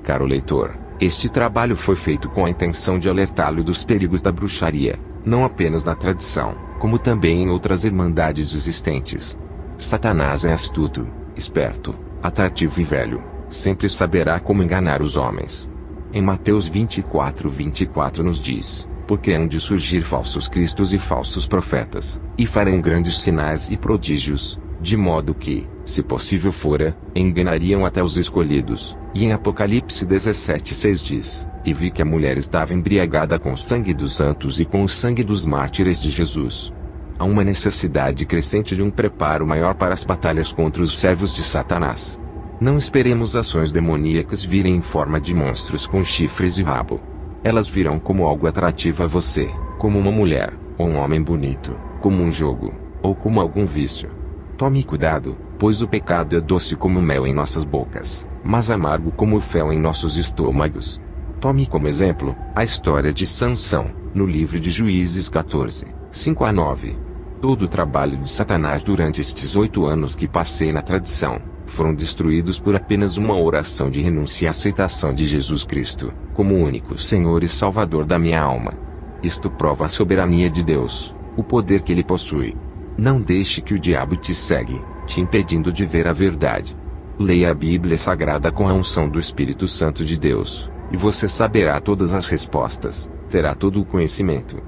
Caro leitor, este trabalho foi feito com a intenção de alertá-lo dos perigos da bruxaria, não apenas na tradição, como também em outras irmandades existentes. Satanás é astuto, esperto, atrativo e velho, sempre saberá como enganar os homens. Em Mateus 24:24 nos diz: porque hão de surgir falsos cristos e falsos profetas, e farão grandes sinais e prodígios, de modo que, se possível fora, enganariam até os escolhidos. E em Apocalipse 17:6 diz: e vi que a mulher estava embriagada com o sangue dos santos e com o sangue dos mártires de Jesus. Há uma necessidade crescente de um preparo maior para as batalhas contra os servos de Satanás. Não esperemos ações demoníacas virem em forma de monstros com chifres e rabo. Elas virão como algo atrativo a você, como uma mulher, ou um homem bonito, como um jogo, ou como algum vício. Tome cuidado, pois o pecado é doce como mel em nossas bocas, mas amargo como o fel em nossos estômagos. Tome como exemplo a história de Sansão, no livro de Juízes 14, 5-9. Todo o trabalho de Satanás durante estes 8 anos que passei na tradição, foram destruídos por apenas uma oração de renúncia e aceitação de Jesus Cristo, como único Senhor e Salvador da minha alma. Isto prova a soberania de Deus, o poder que Ele possui. Não deixe que o diabo te segue, te impedindo de ver a verdade. Leia a Bíblia Sagrada com a unção do Espírito Santo de Deus, e você saberá todas as respostas, terá todo o conhecimento.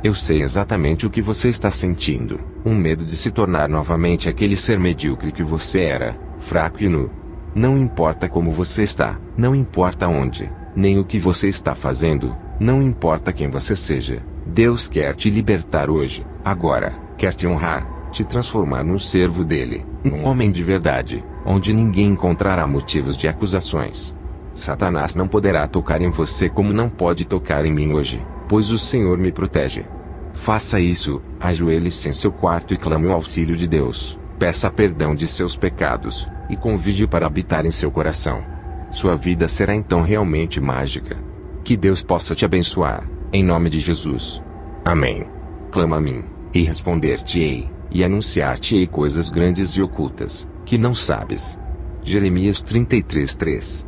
Eu sei exatamente o que você está sentindo, um medo de se tornar novamente aquele ser medíocre que você era, fraco e nu. Não importa como você está, não importa onde, nem o que você está fazendo, não importa quem você seja, Deus quer te libertar hoje, agora, quer te honrar, te transformar num servo dele, num homem de verdade, onde ninguém encontrará motivos de acusações. Satanás não poderá tocar em você como não pode tocar em mim hoje, pois o Senhor me protege. Faça isso, ajoelhe-se em seu quarto e clame o auxílio de Deus, peça perdão de seus pecados, e convide-o para habitar em seu coração. Sua vida será então realmente mágica. Que Deus possa te abençoar, em nome de Jesus. Amém. Clama a mim, e responder-te-ei, e anunciar-te-ei coisas grandes e ocultas, que não sabes. Jeremias 33:3.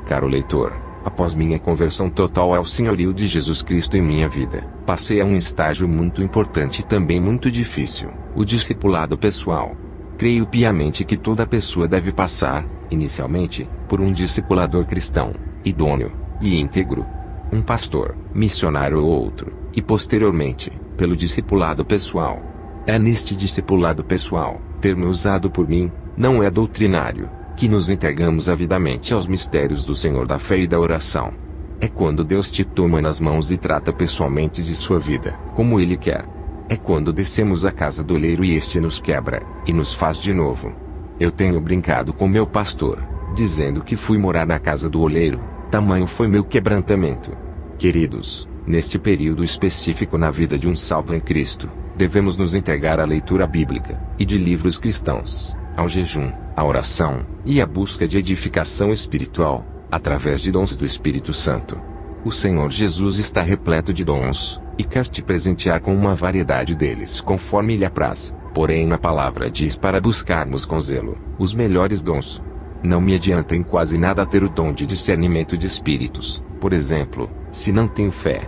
Caro leitor, após minha conversão total ao senhorio de Jesus Cristo em minha vida, passei a um estágio muito importante e também muito difícil, o discipulado pessoal. Creio piamente que toda pessoa deve passar, inicialmente, por um discipulador cristão, idôneo e íntegro, um pastor, missionário ou outro, e posteriormente, pelo discipulado pessoal. É neste discipulado pessoal, termo usado por mim, não é doutrinário, que nos entregamos avidamente aos mistérios do Senhor da fé e da oração. É quando Deus te toma nas mãos e trata pessoalmente de sua vida, como Ele quer. É quando descemos à casa do oleiro e este nos quebra, e nos faz de novo. Eu tenho brincado com meu pastor, dizendo que fui morar na casa do oleiro, tamanho foi meu quebrantamento. Queridos, neste período específico na vida de um salvo em Cristo, devemos nos entregar à leitura bíblica, e de livros cristãos, ao jejum, à oração, e à busca de edificação espiritual, através de dons do Espírito Santo. O Senhor Jesus está repleto de dons, e quer te presentear com uma variedade deles conforme lhe apraz. Porém na palavra diz para buscarmos com zelo os melhores dons. Não me adianta em quase nada ter o dom de discernimento de espíritos, por exemplo, se não tenho fé.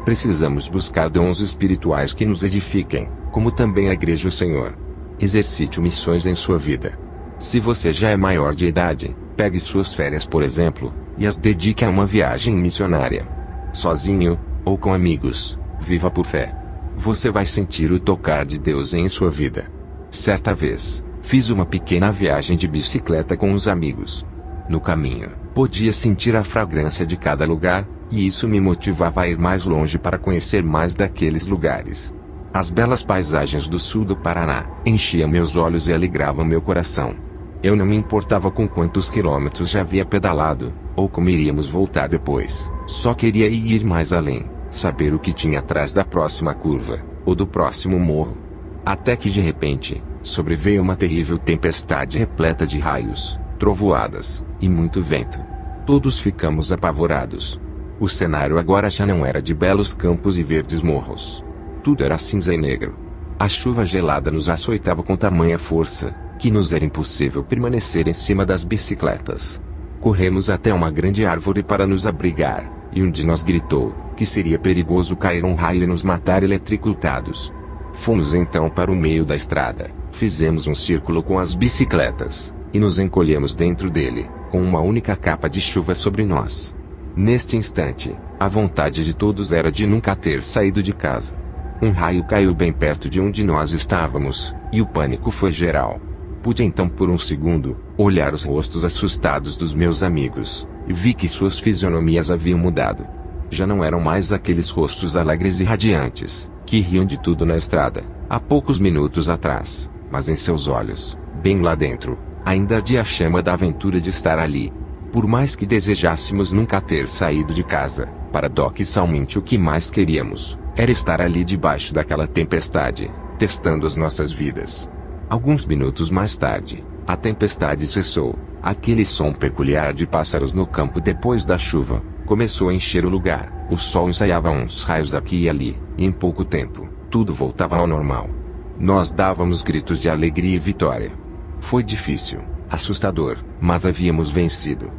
Precisamos buscar dons espirituais que nos edifiquem, como também a Igreja do Senhor. Exercite missões em sua vida. Se você já é maior de idade, pegue suas férias por exemplo, e as dedique a uma viagem missionária. Sozinho, ou com amigos, viva por fé. Você vai sentir o tocar de Deus em sua vida. Certa vez, fiz uma pequena viagem de bicicleta com os amigos. No caminho, podia sentir a fragrância de cada lugar, e isso me motivava a ir mais longe para conhecer mais daqueles lugares. As belas paisagens do sul do Paraná enchiam meus olhos e alegravam meu coração. Eu não me importava com quantos quilômetros já havia pedalado, ou como iríamos voltar depois. Só queria ir mais além, saber o que tinha atrás da próxima curva, ou do próximo morro. Até que de repente, sobreveio uma terrível tempestade repleta de raios, trovoadas, e muito vento. Todos ficamos apavorados. O cenário agora já não era de belos campos e verdes morros. Tudo era cinza e negro. A chuva gelada nos açoitava com tamanha força, que nos era impossível permanecer em cima das bicicletas. Corremos até uma grande árvore para nos abrigar, e um de nós gritou que seria perigoso cair um raio e nos matar eletrocutados. Fomos então para o meio da estrada, fizemos um círculo com as bicicletas, e nos encolhemos dentro dele, com uma única capa de chuva sobre nós. Neste instante, a vontade de todos era de nunca ter saído de casa. Um raio caiu bem perto de onde nós estávamos, e o pânico foi geral. Pude então por um segundo, olhar os rostos assustados dos meus amigos, e vi que suas fisionomias haviam mudado. Já não eram mais aqueles rostos alegres e radiantes, que riam de tudo na estrada, há poucos minutos atrás, mas em seus olhos, bem lá dentro, ainda ardia a chama da aventura de estar ali. Por mais que desejássemos nunca ter saído de casa, paradoxalmente o que mais queríamos, era estar ali debaixo daquela tempestade, testando as nossas vidas. Alguns minutos mais tarde, a tempestade cessou, aquele som peculiar de pássaros no campo depois da chuva, começou a encher o lugar, o sol ensaiava uns raios aqui e ali, e em pouco tempo, tudo voltava ao normal. Nós dávamos gritos de alegria e vitória. Foi difícil, assustador, mas havíamos vencido.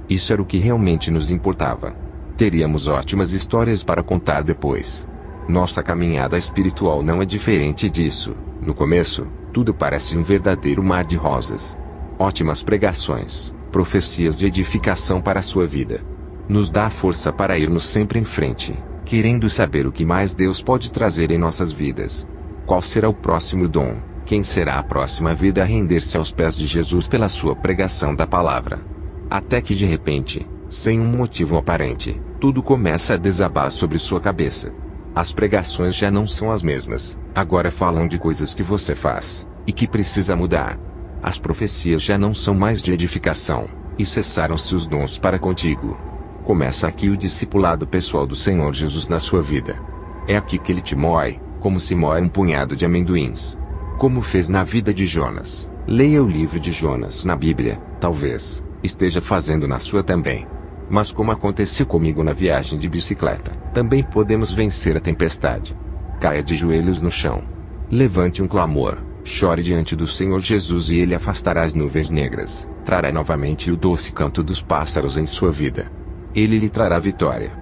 Isso era o que realmente nos importava. Teríamos ótimas histórias para contar depois. Nossa caminhada espiritual não é diferente disso. No começo, tudo parece um verdadeiro mar de rosas. Ótimas pregações, profecias de edificação para a sua vida. Nos dá força para irmos sempre em frente, querendo saber o que mais Deus pode trazer em nossas vidas. Qual será o próximo dom? Quem será a próxima vida a render-se aos pés de Jesus pela sua pregação da palavra? Até que de repente, sem um motivo aparente, tudo começa a desabar sobre sua cabeça. As pregações já não são as mesmas, agora falam de coisas que você faz, e que precisa mudar. As profecias já não são mais de edificação, e cessaram-se os dons para contigo. Começa aqui o discipulado pessoal do Senhor Jesus na sua vida. É aqui que ele te moe, como se moe um punhado de amendoins. Como fez na vida de Jonas. Leia o livro de Jonas na Bíblia, talvez esteja fazendo na sua também. Mas como aconteceu comigo na viagem de bicicleta, também podemos vencer a tempestade. Caia de joelhos no chão. Levante um clamor, chore diante do Senhor Jesus e ele afastará as nuvens negras, trará novamente o doce canto dos pássaros em sua vida. Ele lhe trará vitória.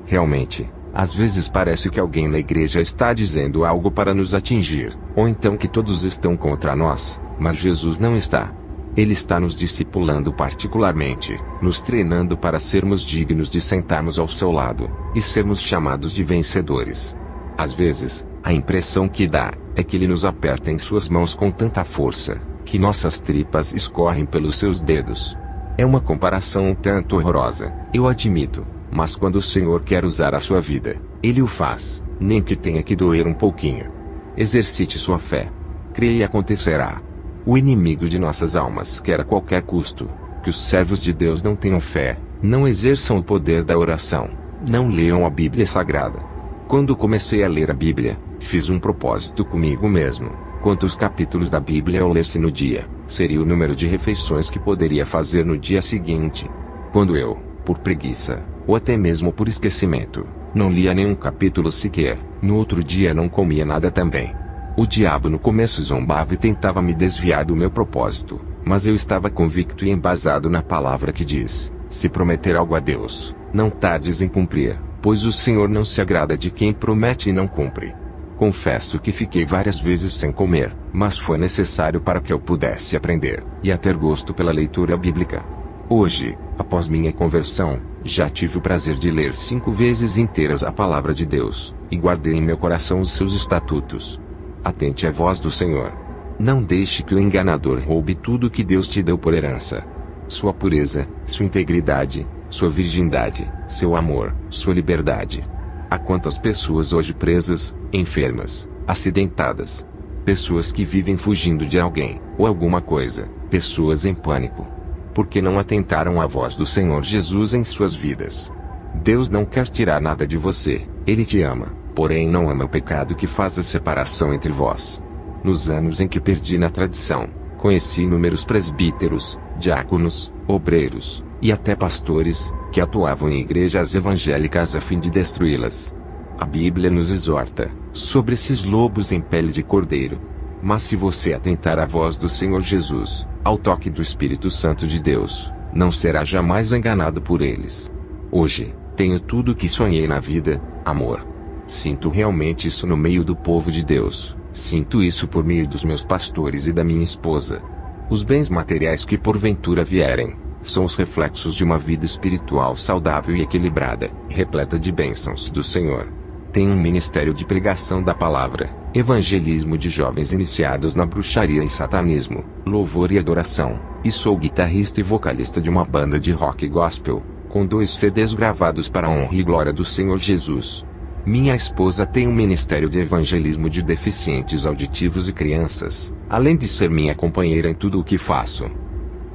Realmente, às vezes parece que alguém na igreja está dizendo algo para nos atingir, ou então que todos estão contra nós, Mas Jesus não está. Ele está nos discipulando particularmente, nos treinando para sermos dignos de sentarmos ao seu lado, e sermos chamados de vencedores. Às vezes, a impressão que dá, é que ele nos aperta em suas mãos com tanta força, que nossas tripas escorrem pelos seus dedos. É uma comparação um tanto horrorosa, eu admito, mas quando o Senhor quer usar a sua vida, Ele o faz, nem que tenha que doer um pouquinho. Exercite sua fé. Creia e acontecerá. O inimigo de nossas almas quer a qualquer custo que os servos de Deus não tenham fé, não exerçam o poder da oração, não leiam a Bíblia Sagrada. Quando comecei a ler a Bíblia, fiz um propósito comigo mesmo: quantos capítulos da Bíblia eu lesse no dia, seria o número de refeições que poderia fazer no dia seguinte. Quando eu, por preguiça, ou até mesmo por esquecimento, não lia nenhum capítulo sequer, no outro dia não comia nada também. O diabo no começo zombava e tentava me desviar do meu propósito, mas eu estava convicto e embasado na palavra que diz: se prometer algo a Deus, não tardes em cumprir, pois o Senhor não se agrada de quem promete e não cumpre. Confesso que fiquei várias vezes sem comer, mas foi necessário para que eu pudesse aprender, e a ter gosto pela leitura bíblica. Hoje, após minha conversão, já tive o prazer de ler 5 vezes inteiras a palavra de Deus, e guardei em meu coração os seus estatutos. Atente à voz do Senhor. Não deixe que o enganador roube tudo que Deus te deu por herança. Sua pureza, sua integridade, sua virgindade, seu amor, sua liberdade. Há quantas pessoas hoje presas, enfermas, acidentadas. Pessoas que vivem fugindo de alguém, ou alguma coisa, pessoas em pânico. Porque não atentaram à voz do Senhor Jesus em suas vidas. Deus não quer tirar nada de você, Ele te ama. Porém não ama o pecado que faz a separação entre vós. Nos anos em que perdi na tradição, conheci inúmeros presbíteros, diáconos, obreiros, e até pastores, que atuavam em igrejas evangélicas a fim de destruí-las. A Bíblia nos exorta, sobre esses lobos em pele de cordeiro. Mas se você atentar à voz do Senhor Jesus, ao toque do Espírito Santo de Deus, não será jamais enganado por eles. Hoje, tenho tudo o que sonhei na vida: amor. Sinto realmente isso no meio do povo de Deus. Sinto isso por meio dos meus pastores e da minha esposa. Os bens materiais que porventura vierem, são os reflexos de uma vida espiritual saudável e equilibrada, repleta de bênçãos do Senhor. Tenho um ministério de pregação da palavra, evangelismo de jovens iniciados na bruxaria e satanismo, louvor e adoração, e sou guitarrista e vocalista de uma banda de rock gospel, com 2 CDs gravados para a honra e glória do Senhor Jesus. Minha esposa tem um ministério de evangelismo de deficientes auditivos e crianças, além de ser minha companheira em tudo o que faço.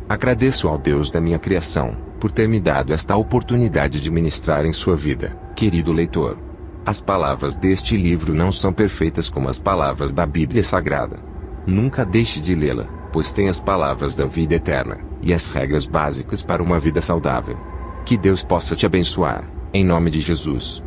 Agradeço ao Deus da minha criação, por ter me dado esta oportunidade de ministrar em sua vida, querido leitor. As palavras deste livro não são perfeitas como as palavras da Bíblia Sagrada. Nunca deixe de lê-la, pois tem as palavras da vida eterna, e as regras básicas para uma vida saudável. Que Deus possa te abençoar, em nome de Jesus.